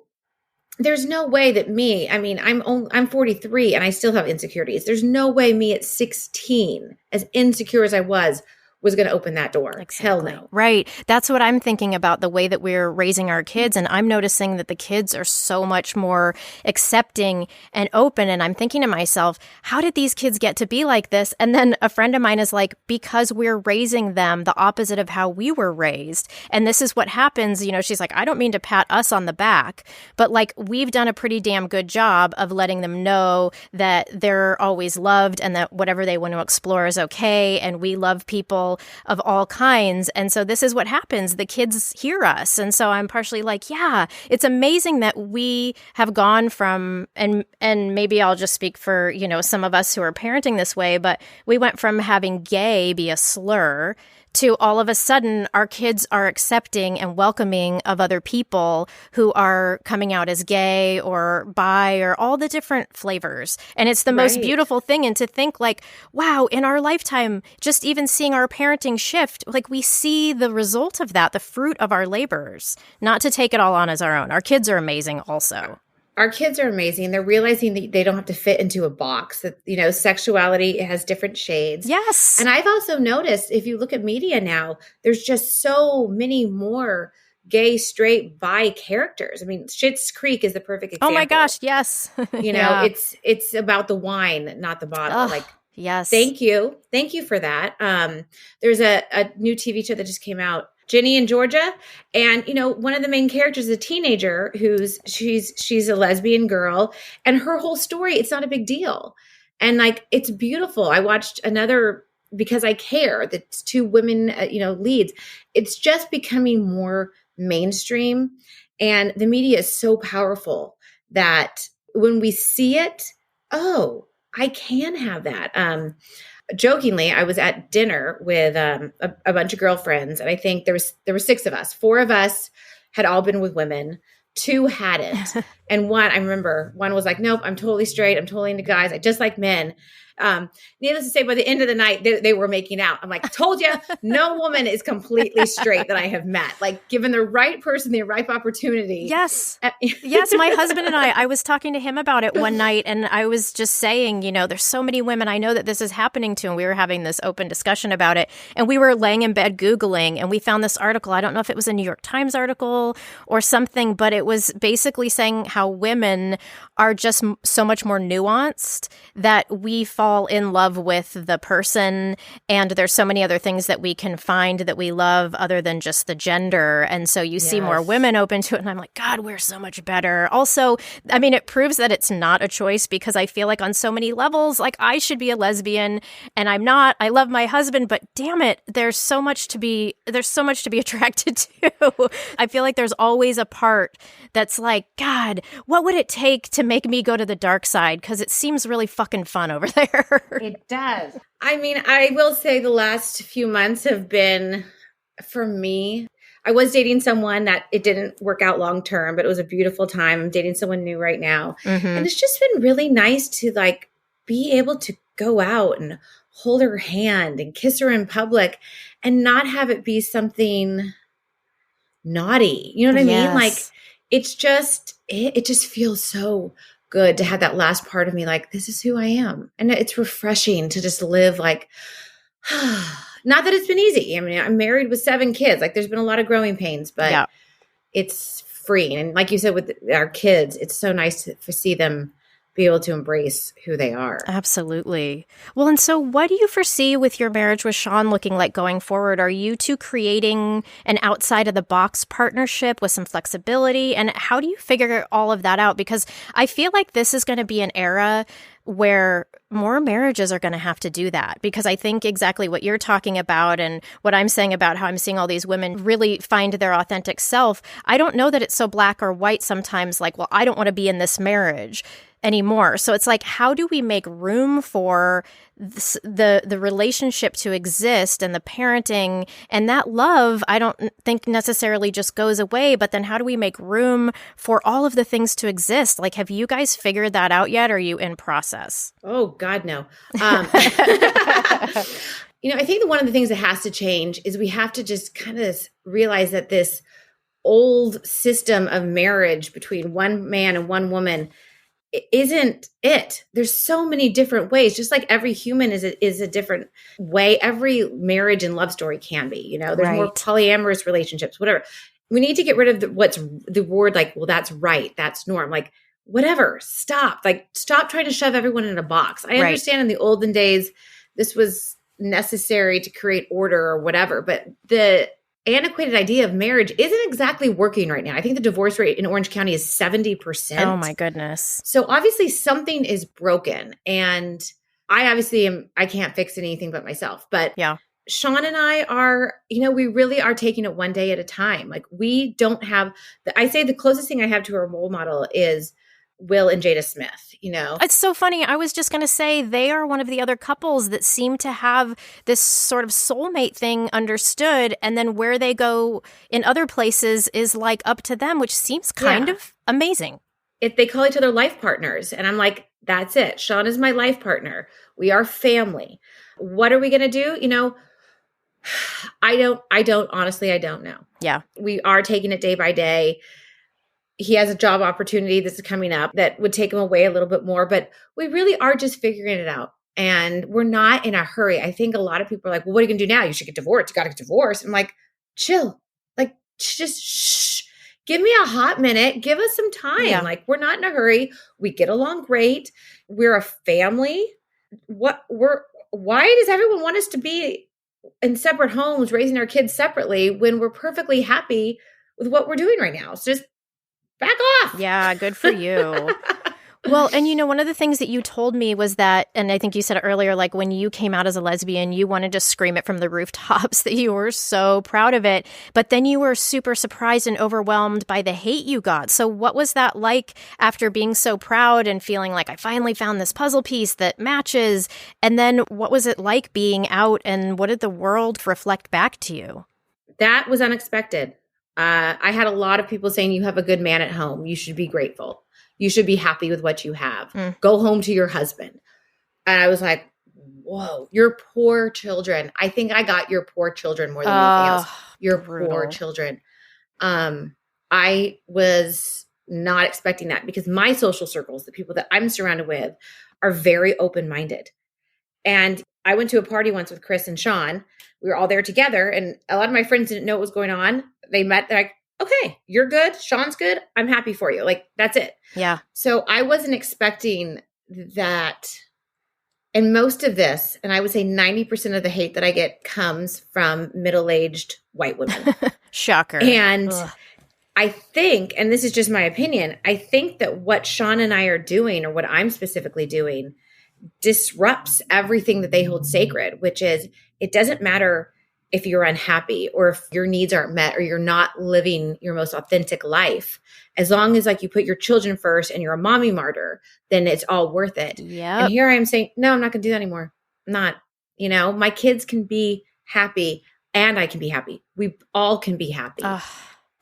there's no way that I'm 43 and I still have insecurities. There's no way me at 16, as insecure as I was going to open that door. Exactly. Hell no. Right. That's what I'm thinking about, the way that we're raising our kids. And I'm noticing that the kids are so much more accepting and open. And I'm thinking to myself, how did these kids get to be like this? And then a friend of mine is like, because we're raising them the opposite of how we were raised. And this is what happens. She's like, I don't mean to pat us on the back, but like, we've done a pretty damn good job of letting them know that they're always loved and that whatever they want to explore is okay. And we love people of all kinds. And so this is what happens. The kids hear us. And so I'm partially like, yeah, it's amazing that we have gone from, and maybe I'll just speak for, some of us who are parenting this way, but we went from having gay be a slur to all of a sudden our kids are accepting and welcoming of other people who are coming out as gay or bi or all the different flavors. And it's the most beautiful thing. And to think like, wow, in our lifetime, just even seeing our parenting shift, like we see the result of that, the fruit of our labors, not to take it all on as our own. Our kids are amazing also. Our kids are amazing. They're realizing that they don't have to fit into a box, that, sexuality has different shades. Yes. And I've also noticed, if you look at media now, there's just so many more gay, straight, bi characters. I mean, Schitt's Creek is the perfect example. Oh my gosh, yes. Yeah. It's about the wine, not the bottle. Oh, yes. Thank you for that. There's a new TV show that just came out, Ginny in Georgia. And, one of the main characters is a teenager she's a lesbian girl, and her whole story, it's not a big deal. And like, it's beautiful. I watched another, because I care, that's two women, leads. It's just becoming more mainstream, and the media is so powerful that when we see it, oh, I can have that. Jokingly, I was at dinner with a bunch of girlfriends, and I think there were 6 of us. 4 of us had all been with women. 2 hadn't. And one was like, nope, I'm totally straight. I'm totally into guys. I just like men. Needless to say, by the end of the night, they were making out. I'm like, told you, no woman is completely straight that I have met. Like, given the right person, the right opportunity. Yes. Yes, my husband and I was talking to him about it one night, and I was just saying, there's so many women I know that this is happening to, and we were having this open discussion about it, and we were laying in bed Googling, and we found this article. I don't know if it was a New York Times article or something, but it was basically saying how how women are just so much more nuanced, that we fall in love with the person, and there's so many other things that we can find that we love other than just the gender. And so you see more women open to it, and I'm like, God, we're so much better. Also, I mean, it proves that it's not a choice, because I feel like on so many levels, like I should be a lesbian and I'm not. I love my husband, but damn it, there's so much to be attracted to. I feel like there's always a part that's like, God, what would it take to make me go to the dark side? Because it seems really fucking fun over there. It does. I mean, I will say the last few months have been, for me, I was dating someone that it didn't work out long term, but it was a beautiful time. I'm dating someone new right now. And it's just been really nice to like be able to go out and hold her hand and kiss her in public and not have it be something naughty. You know what I mean? Like it's just, it just feels so good to have that last part of me like, this is who I am. And it's refreshing to just live like, not that it's been easy. I mean, I'm married with 7 kids. Like there's been a lot of growing pains, but it's freeing. And like you said, with our kids, it's so nice to see them be able to embrace who they are. Absolutely. Well, and so what do you foresee with your marriage with Sean looking like going forward? Are you two creating an outside of the box partnership with some flexibility? And how do you figure all of that out? Because I feel like this is going to be an era where more marriages are going to have to do that, because I think exactly what you're talking about and what I'm saying about how I'm seeing all these women really find their authentic self. I don't know that it's so black or white sometimes, like, well, I don't want to be in this marriage anymore. So it's like, how do we make room for the relationship to exist and the parenting and that love? I don't think necessarily just goes away, but then how do we make room for all of the things to exist? Like, have you guys figured that out yet? Or are you in process? Oh God, no. You know, I think that one of the things that has to change is we have to just kind of realize that this old system of marriage between one man and one woman isn't it. There's so many different ways, just like every human is a different way. Every marriage and love story can be, you know, there's more polyamorous relationships, whatever. We need to get rid of what's the word like, well, that's right, that's norm. Like, whatever, stop trying to shove everyone in a box. I understand in the olden days, this was necessary to create order or whatever, but the antiquated idea of marriage isn't exactly working right now. I think the divorce rate in Orange County is 70%. Oh my goodness. So obviously something is broken, and I can't fix anything but myself. But Sean and I are, you know, we really are taking it one day at a time. Like we don't have I say the closest thing I have to a role model is Will and Jada Smith, you know. It's so funny. I was just going to say they are one of the other couples that seem to have this sort of soulmate thing understood, and then where they go in other places is like up to them, which seems kind of amazing. They call each other life partners, and I'm like, that's it. Sean is my life partner. We are family. What are we going to do? You know, I don't know. Yeah. We are taking it day by day. He has a job opportunity that's coming up that would take him away a little bit more, but we really are just figuring it out. And we're not in a hurry. I think a lot of people are like, well, what are you going to do now? You should get divorced. You got to get divorced. I'm like, chill. Like, just shh. Give me a hot minute. Give us some time. Yeah. Like, we're not in a hurry. We get along great. We're a family. Why does everyone want us to be in separate homes, raising our kids separately when we're perfectly happy with what we're doing right now? So just back off. Yeah, good for you. Well, and you know, one of the things that you told me was that, and I think you said it earlier, like when you came out as a lesbian, you wanted to scream it from the rooftops that you were so proud of it, but then you were super surprised and overwhelmed by the hate you got. So what was that like after being so proud and feeling like I finally found this puzzle piece that matches? And then what was it like being out, and what did the world reflect back to you? That was unexpected. I had a lot of people saying, you have a good man at home. You should be grateful. You should be happy with what you have. Go home to your husband. And I was like, whoa, your poor children. I think I got your poor children more than anything else. Your poor children. I was not expecting that, because my social circles, the people that I'm surrounded with, are very open-minded. And I went to a party once with Chris and Sean. We were all there together, and a lot of my friends didn't know what was going on. They met, they're like, okay, you're good. Sean's good. I'm happy for you. Like, that's it. Yeah. So I wasn't expecting that. And most of this, and I would say 90% of the hate that I get comes from middle-aged white women. Shocker. And Ugh. I think, and this is just my opinion, I think that what Sean and I are doing, or what I'm specifically doing, disrupts everything that they hold sacred, which is it doesn't matter if you're unhappy or if your needs aren't met or you're not living your most authentic life. As long as like you put your children first and you're a mommy martyr, then it's all worth it. Yep. And here I am saying, no, I'm not going to do that anymore. I'm not, my kids can be happy and I can be happy. We all can be happy.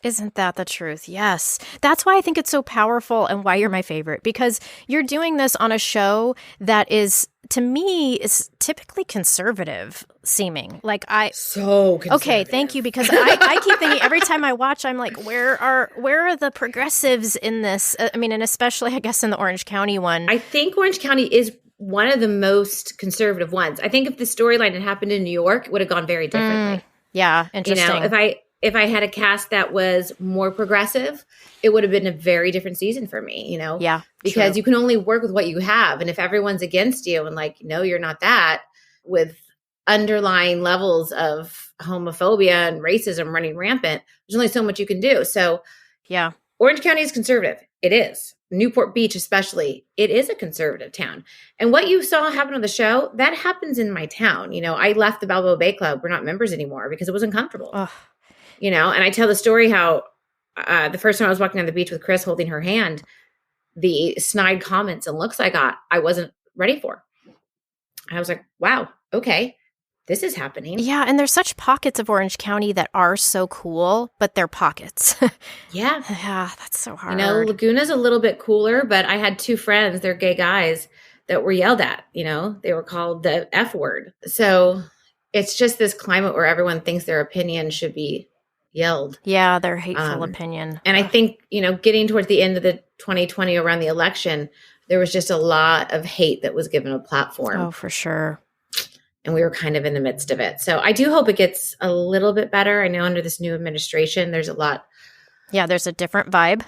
Isn't that the truth? Yes. That's why I think it's so powerful and why you're my favorite, because you're doing this on a show that is, to me, is typically conservative seeming. Like so conservative. Okay, thank you, because I keep thinking every time I watch, I'm like, where are the progressives in this? I mean, and especially, I guess, in the Orange County one. I think Orange County is one of the most conservative ones. I think if the storyline had happened in New York, it would have gone very differently. Yeah, interesting. If I had a cast that was more progressive, it would have been a very different season for me, Yeah. Because true. you can only work with what you have. And if everyone's against you and like, no, you're not that, with underlying levels of homophobia and racism running rampant, there's only so much you can do. So yeah, Orange County is conservative. It is. Newport Beach, especially, it is a conservative town. And what you saw happen on the show, that happens in my town. I left the Balboa Bay Club. We're not members anymore because it was uncomfortable. Ugh. And I tell the story how the first time I was walking on the beach with Chris holding her hand, the snide comments and looks I got, I wasn't ready for. I was like, wow, okay, this is happening. Yeah, and there's such pockets of Orange County that are so cool, but they're pockets. Yeah. Yeah, that's so hard. Laguna's a little bit cooler, but I had two friends, they're gay guys, that were yelled at. They were called the F word. So it's just this climate where everyone thinks their opinion should be yelled. Yeah, their hateful opinion. And I think, getting towards the end of the 2020 around the election, there was just a lot of hate that was given a platform. Oh, for sure. And we were kind of in the midst of it. So I do hope it gets a little bit better. I know under this new administration, there's a lot. Yeah, there's a different vibe.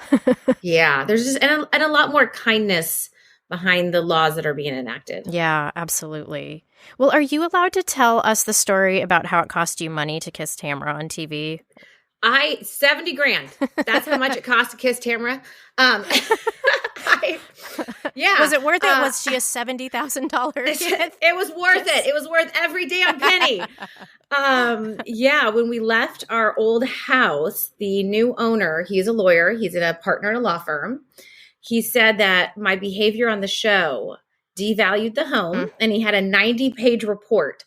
Yeah, there's just, and a lot more kindness behind the laws that are being enacted. Yeah, absolutely. Well, are you allowed to tell us the story about how it cost you money to kiss Tamara on TV? $70,000. That's how much it cost to kiss Tamara. Yeah. Was it worth it? Was she a $70,000 kid? It was worth it. It was worth every damn penny. Yeah. When we left our old house, the new owner, he's a lawyer. He's a partner in a law firm. He said that my behavior on the show devalued the home, and he had a 90-page report.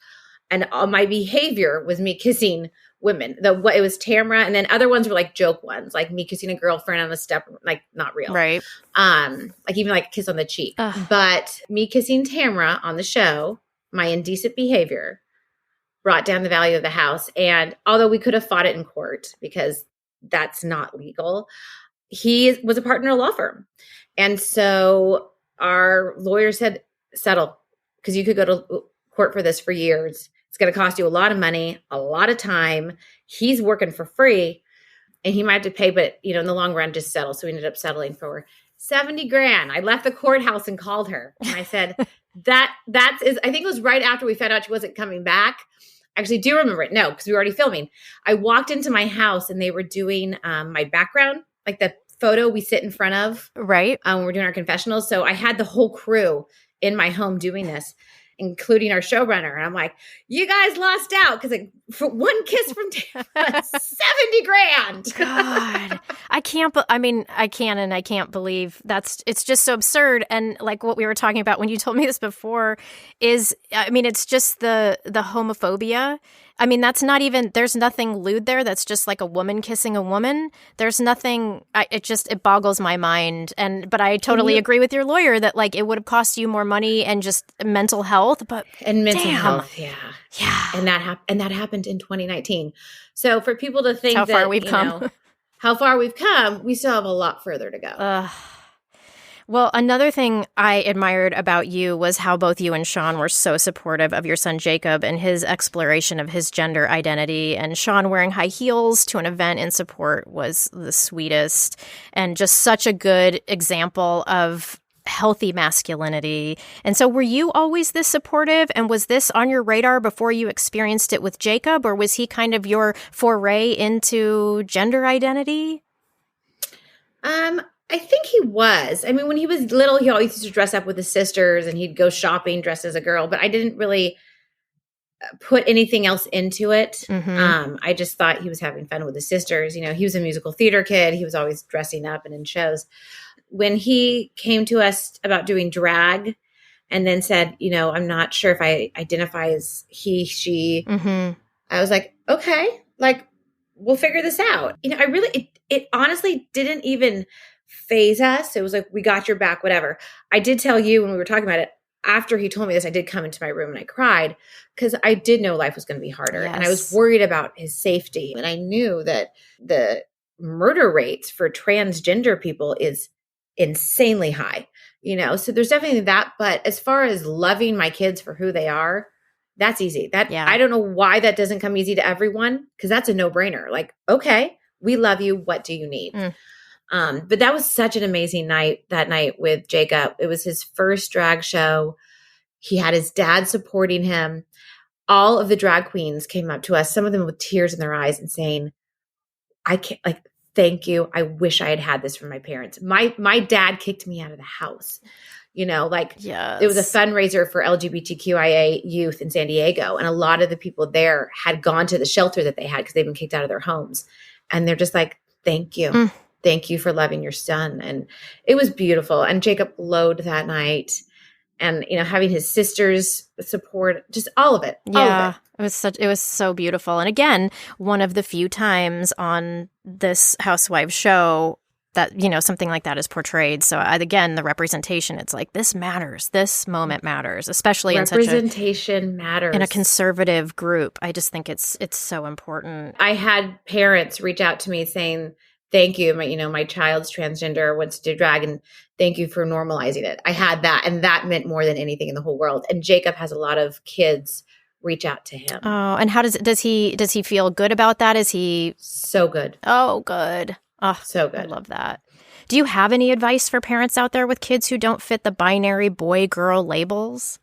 And my behavior was me kissing women. It was Tamara, and then other ones were like joke ones, like me kissing a girlfriend on the step, like not real, right? Like even like a kiss on the cheek. But me kissing Tamara on the show, my indecent behavior brought down the value of the house. And although we could have fought it in court because that's not legal, he was a partner in a law firm, and so our lawyer said settle because you could go to court for this for years. It's going to cost you a lot of money, a lot of time. He's working for free and he might have to pay, but in the long run, just settle. So we ended up settling for $70,000. I left the courthouse and called her. And I said, I think it was right after we found out she wasn't coming back. I actually do remember it. No, because we were already filming. I walked into my house and they were doing my background, like the photo we sit in front of. Right. When we're doing our confessionals. So I had the whole crew in my home doing this, including our showrunner. And I'm like, you guys lost out because for one kiss from Tamara, $70,000. God, I can and I can't believe it's just so absurd. And like what we were talking about when you told me this before it's just the homophobia. I mean, that's not even, there's nothing lewd there. That's just like a woman kissing a woman. There's nothing, it boggles my mind. But I totally agree with your lawyer that like it would have cost you more money and just mental health, and mental damn. health. Yeah. Yeah. And that happened in 2019. So for people to think how far we've come, how far we've come, we still have a lot further to go. Well, another thing I admired about you was how both you and Sean were so supportive of your son Jacob and his exploration of his gender identity. And Sean wearing high heels to an event in support was the sweetest and just such a good example of healthy masculinity. And so were you always this supportive? And was this on your radar before you experienced it with Jacob? Or was he kind of your foray into gender identity? I think he was. I mean, when he was little, he always used to dress up with his sisters and he'd go shopping dressed as a girl, but I didn't really put anything else into it. I just thought he was having fun with his sisters. You know, he was a musical theater kid. He was always dressing up and in shows. When he came to us about doing drag and then said, you know, I'm not sure if I identify as he, she, I was like, okay, like, we'll figure this out. You know, it honestly didn't even phase us. It was like, we got your back, whatever. I did tell you when we were talking about it, after he told me this, I did come into my room and I cried because I did know life was going to be harder. Yes. And I was worried about his safety. And I knew that the murder rates for transgender people is insanely high, you know? So there's definitely that. But as far as loving my kids for who they are, that's easy. I don't know why that doesn't come easy to everyone, because that's a no-brainer. Like, okay, we love you. What do you need? But that was such an amazing night that night with Jacob. It was his first drag show. He had his dad supporting him. All of the drag queens came up to us, some of them with tears in their eyes and saying, I can't, like, thank you. I wish I had had this from my parents. My dad kicked me out of the house. You know, like it was a fundraiser for LGBTQIA youth in San Diego. And a lot of the people there had gone to the shelter that they had because they've been kicked out of their homes. And they're just like, thank you. Thank you for loving your son. And it was beautiful. And Jacob glowed that night. And, you know, having his sister's support, just all of it. Yeah. All of it. It was so beautiful. And again, one of the few times on this Housewives show that, you know, something like that is portrayed. So again, the representation, it's like, this matters. This moment matters, especially in such representation matters in a conservative group. I just think it's so important. I had parents reach out to me saying, thank you. My child's transgender, wants to do drag, and thank you for normalizing it. I had that, and that meant more than anything in the whole world. And Jacob has a lot of kids reach out to him. Oh, and how does he feel good about that? Is he so good? Oh, good. Oh, so good. I love that. Do you have any advice for parents out there with kids who don't fit the binary boy-girl labels?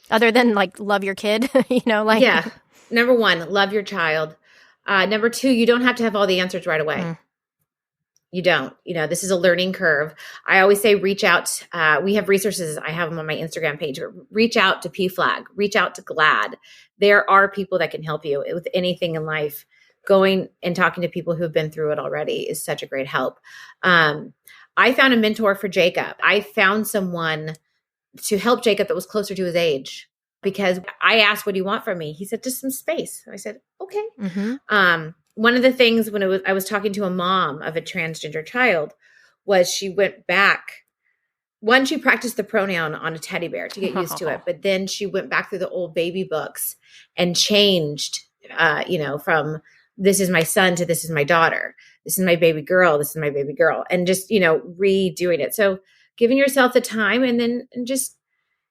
Other than, like, love your kid, you know? Like, yeah. Number one, love your child. Number two, you don't have to have all the answers right away. You don't. You know, this is a learning curve. I always say reach out. We have resources. I have them on my Instagram page. But reach out to PFLAG. Reach out to GLAAD. There are people that can help you with anything in life. Going and talking to people who have been through it already is such a great help. I found a mentor for Jacob. I found someone to help Jacob that was closer to his age, because I asked, what do you want from me? He said, just some space. I said, okay. One of the things when I was talking to a mom of a transgender child was she went back. One, she practiced the pronoun on a teddy bear to get used to it. But then she went back through the old baby books and changed, from this is my son to this is my daughter. This is my baby girl. This is my baby girl. And just, redoing it. So giving yourself the time and just,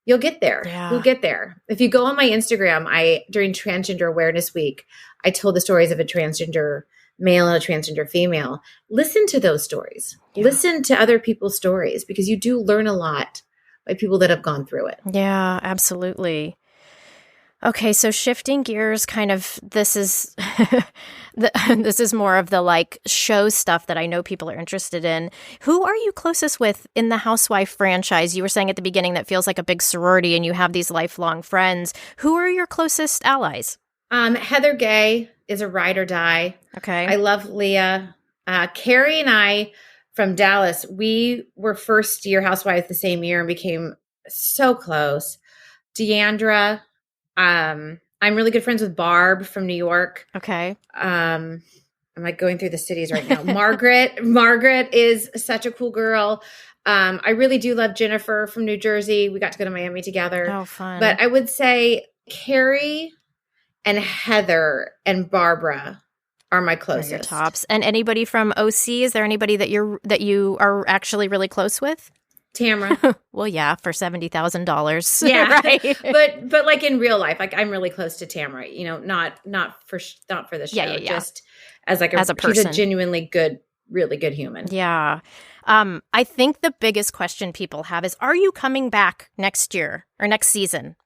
you'll get there. Yeah. You'll get there. If you go on my Instagram, during Transgender Awareness Week, I told the stories of a transgender male and a transgender female. Listen to those stories. Yeah. Listen to other people's stories, because you do learn a lot by people that have gone through it. Yeah, absolutely. Okay, so shifting gears, kind of, this is this is more of the like show stuff that I know people are interested in. Who are you closest with in the Housewife franchise? You were saying at the beginning that feels like a big sorority and you have these lifelong friends. Who are your closest allies? Heather Gay is a ride or die. Okay. I love Leah. Carrie and I from Dallas, we were first year housewives the same year and became so close. Deandra. I'm really good friends with Barb from New York. Okay. I'm like going through the cities right now. Margaret is such a cool girl. I really do love Jennifer from New Jersey. We got to go to Miami together. Oh, fun. But I would say Carrie and Heather and Barbara are my closest. Your tops. And anybody from OC? Is there anybody that you are actually really close with? Tamara. Well, yeah, for $70,000. Yeah. Right. But like in real life, like I'm really close to Tamara, not for the show, Yeah. just as like As a she's a person. genuinely good, really good human. Yeah. I think the biggest question people have is, are you coming back next year or next season?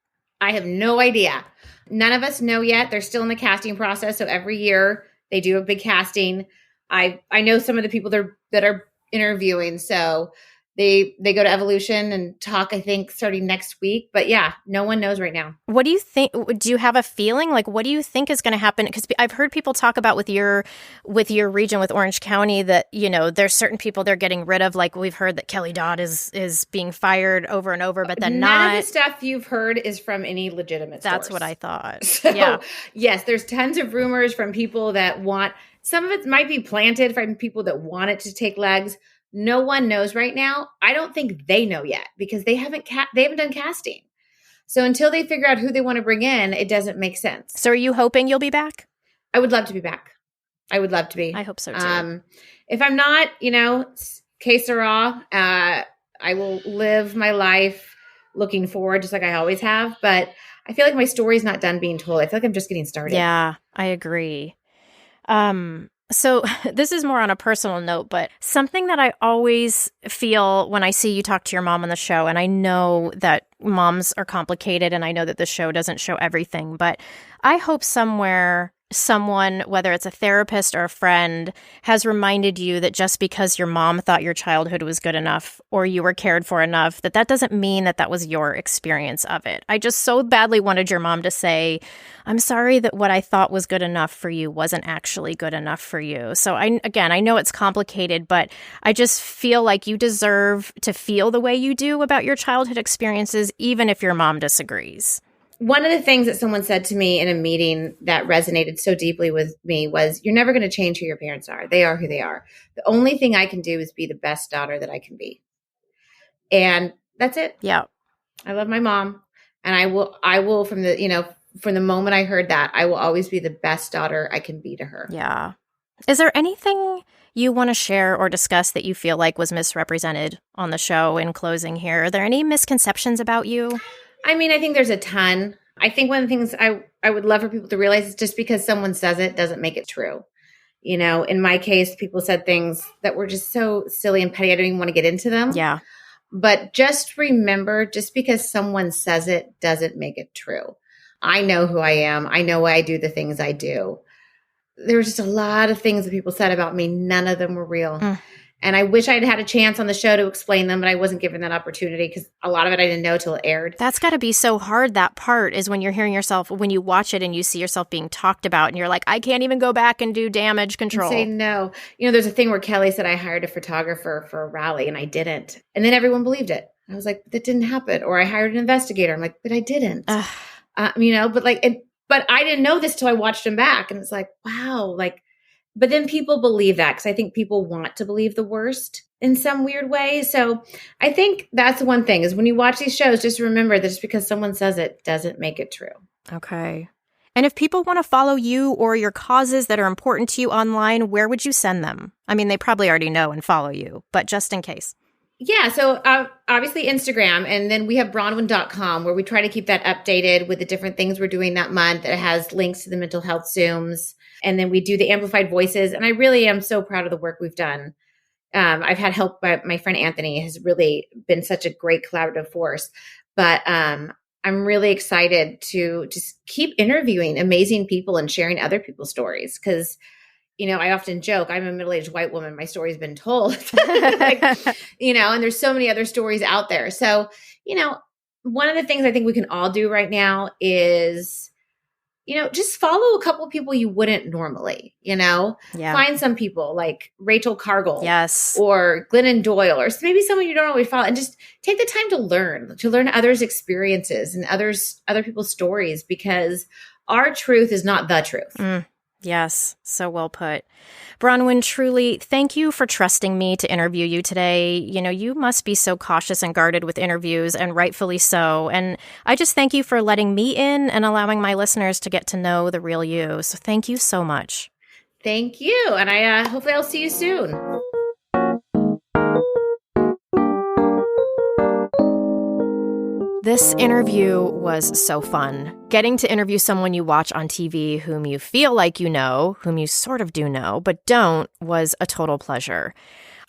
I have no idea. None of us know yet. They're still in the casting process. So every year they do a big casting. I know some of the people that are interviewing. So they go to Evolution and talk, I think, starting next week. But yeah, no one knows right now. What do you think? Do you have a feeling? Like, what do you think is going to happen? Because I've heard people talk about with your region, with Orange County, that, there's certain people they're getting rid of. Like, we've heard that Kelly Dodd is being fired over and over, but then None of the stuff you've heard is from any legitimate source. That's what I thought. So, yeah. Yes, there's tons of rumors from people that want, some of it might be planted from people that want it to take legs. No one knows right now. I don't think they know yet because they haven't done casting. So until they figure out who they want to bring in, it doesn't make sense. So are you hoping you'll be back? I would love to be back. I would love to be. I hope so too. If I'm not, costar, I will live my life looking forward just like I always have. But I feel like my story's not done being told. I feel like I'm just getting started. Yeah, I agree. So this is more on a personal note, but something that I always feel when I see you talk to your mom on the show, and I know that moms are complicated and I know that the show doesn't show everything, but I hope somewhere someone, whether it's a therapist or a friend, has reminded you that just because your mom thought your childhood was good enough or you were cared for enough, that doesn't mean that was your experience of it. I just so badly wanted your mom to say, I'm sorry that what I thought was good enough for you wasn't actually good enough for you. So I know it's complicated, but I just feel like you deserve to feel the way you do about your childhood experiences, even if your mom disagrees. One of the things that someone said to me in a meeting that resonated so deeply with me was, you're never going to change who your parents are. They are who they are. The only thing I can do is be the best daughter that I can be. And that's it. Yeah. I love my mom. And I will from the moment I heard that, I will always be the best daughter I can be to her. Yeah. Is there anything you want to share or discuss that you feel like was misrepresented on the show in closing here? Are there any misconceptions about you? I mean, I think there's a ton. I think one of the things I would love for people to realize is just because someone says it doesn't make it true. In my case, people said things that were just so silly and petty. I don't even want to get into them. Yeah. But just remember, just because someone says it doesn't make it true. I know who I am. I know why I do the things I do. There was just a lot of things that people said about me. None of them were real. And I wish I'd had a chance on the show to explain them, but I wasn't given that opportunity because a lot of it I didn't know till it aired. That's got to be so hard. That part is when you're hearing yourself, when you watch it and you see yourself being talked about and you're like, I can't even go back and do damage control. And say no. There's a thing where Kelly said I hired a photographer for a rally and I didn't. And then everyone believed it. I was like, that didn't happen. Or I hired an investigator. I'm like, but I didn't. But I didn't know this till I watched him back. And it's like, wow, but then people believe that because I think people want to believe the worst in some weird way. So I think that's the one thing is when you watch these shows, just remember that just because someone says it doesn't make it true. Okay. And if people want to follow you or your causes that are important to you online, where would you send them? I mean, they probably already know and follow you, but just in case. Yeah. So obviously Instagram, and then we have Braunwyn.com where we try to keep that updated with the different things we're doing that month. It has links to the mental health Zooms. And then we do the amplified voices. And I really am so proud of the work we've done. I've had help by my friend Anthony has really been such a great collaborative force. But I'm really excited to just keep interviewing amazing people and sharing other people's stories. Because, I often joke, I'm a middle-aged white woman. My story's been told, and there's so many other stories out there. So, one of the things I think we can all do right now is, just follow a couple of people you wouldn't normally, find some people like Rachel Cargill, yes, or Glennon Doyle, or maybe someone you don't always follow, and just take the time to learn others' experiences and other people's stories, because our truth is not the truth. Yes, so well put. Braunwyn, truly, thank you for trusting me to interview you today. You must be so cautious and guarded with interviews, and rightfully so. And I just thank you for letting me in and allowing my listeners to get to know the real you. So thank you so much. Thank you. And I hopefully I'll see you soon. This interview was so fun. Getting to interview someone you watch on TV whom you feel like you know, whom you sort of do know, but don't, was a total pleasure.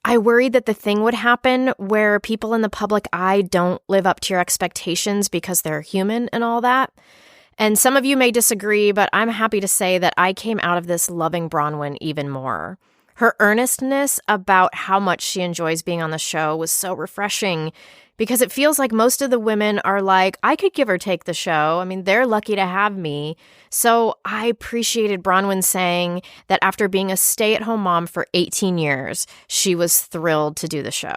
I worried that the thing would happen where people in the public eye don't live up to your expectations because they're human and all that. And some of you may disagree, but I'm happy to say that I came out of this loving Braunwyn even more. Her earnestness about how much she enjoys being on the show was so refreshing because it feels like most of the women are like, I could give or take the show. I mean, they're lucky to have me. So I appreciated Braunwyn saying that after being a stay-at-home mom for 18 years, she was thrilled to do the show.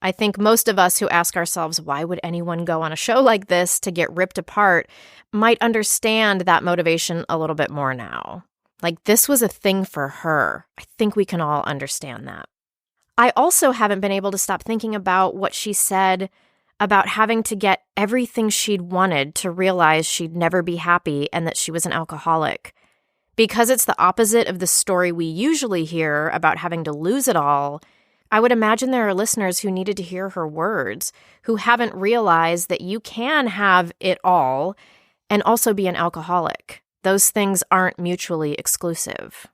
I think most of us who ask ourselves, why would anyone go on a show like this to get ripped apart, might understand that motivation a little bit more now. Like, this was a thing for her. I think we can all understand that. I also haven't been able to stop thinking about what she said about having to get everything she'd wanted to realize she'd never be happy and that she was an alcoholic. Because it's the opposite of the story we usually hear about having to lose it all, I would imagine there are listeners who needed to hear her words, who haven't realized that you can have it all and also be an alcoholic. Those things aren't mutually exclusive.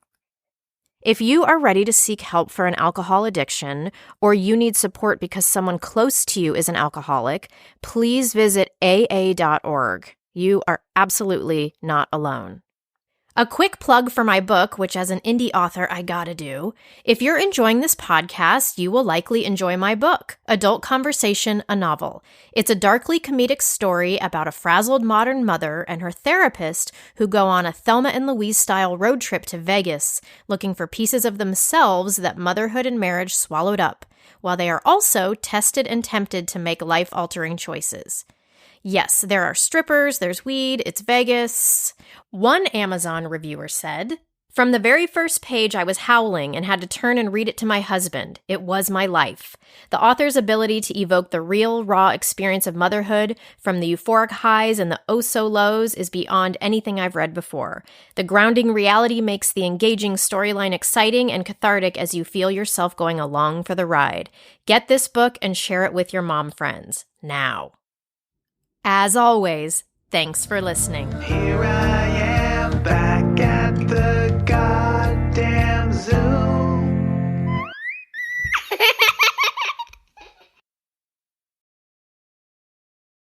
If you are ready to seek help for an alcohol addiction, or you need support because someone close to you is an alcoholic, please visit aa.org. You are absolutely not alone. A quick plug for my book, which as an indie author I gotta do. If you're enjoying this podcast, you will likely enjoy my book, Adult Conversation, a Novel. It's a darkly comedic story about a frazzled modern mother and her therapist who go on a Thelma and Louise-style road trip to Vegas, looking for pieces of themselves that motherhood and marriage swallowed up, while they are also tested and tempted to make life-altering choices. Yes, there are strippers, there's weed, it's Vegas. One Amazon reviewer said, "From the very first page, I was howling and had to turn and read it to my husband. It was my life. The author's ability to evoke the real, raw experience of motherhood from the euphoric highs and the oh-so-lows is beyond anything I've read before. The grounding reality makes the engaging storyline exciting and cathartic as you feel yourself going along for the ride. Get this book and share it with your mom friends. Now." As always, thanks for listening. Here I am back at the goddamn Zoom.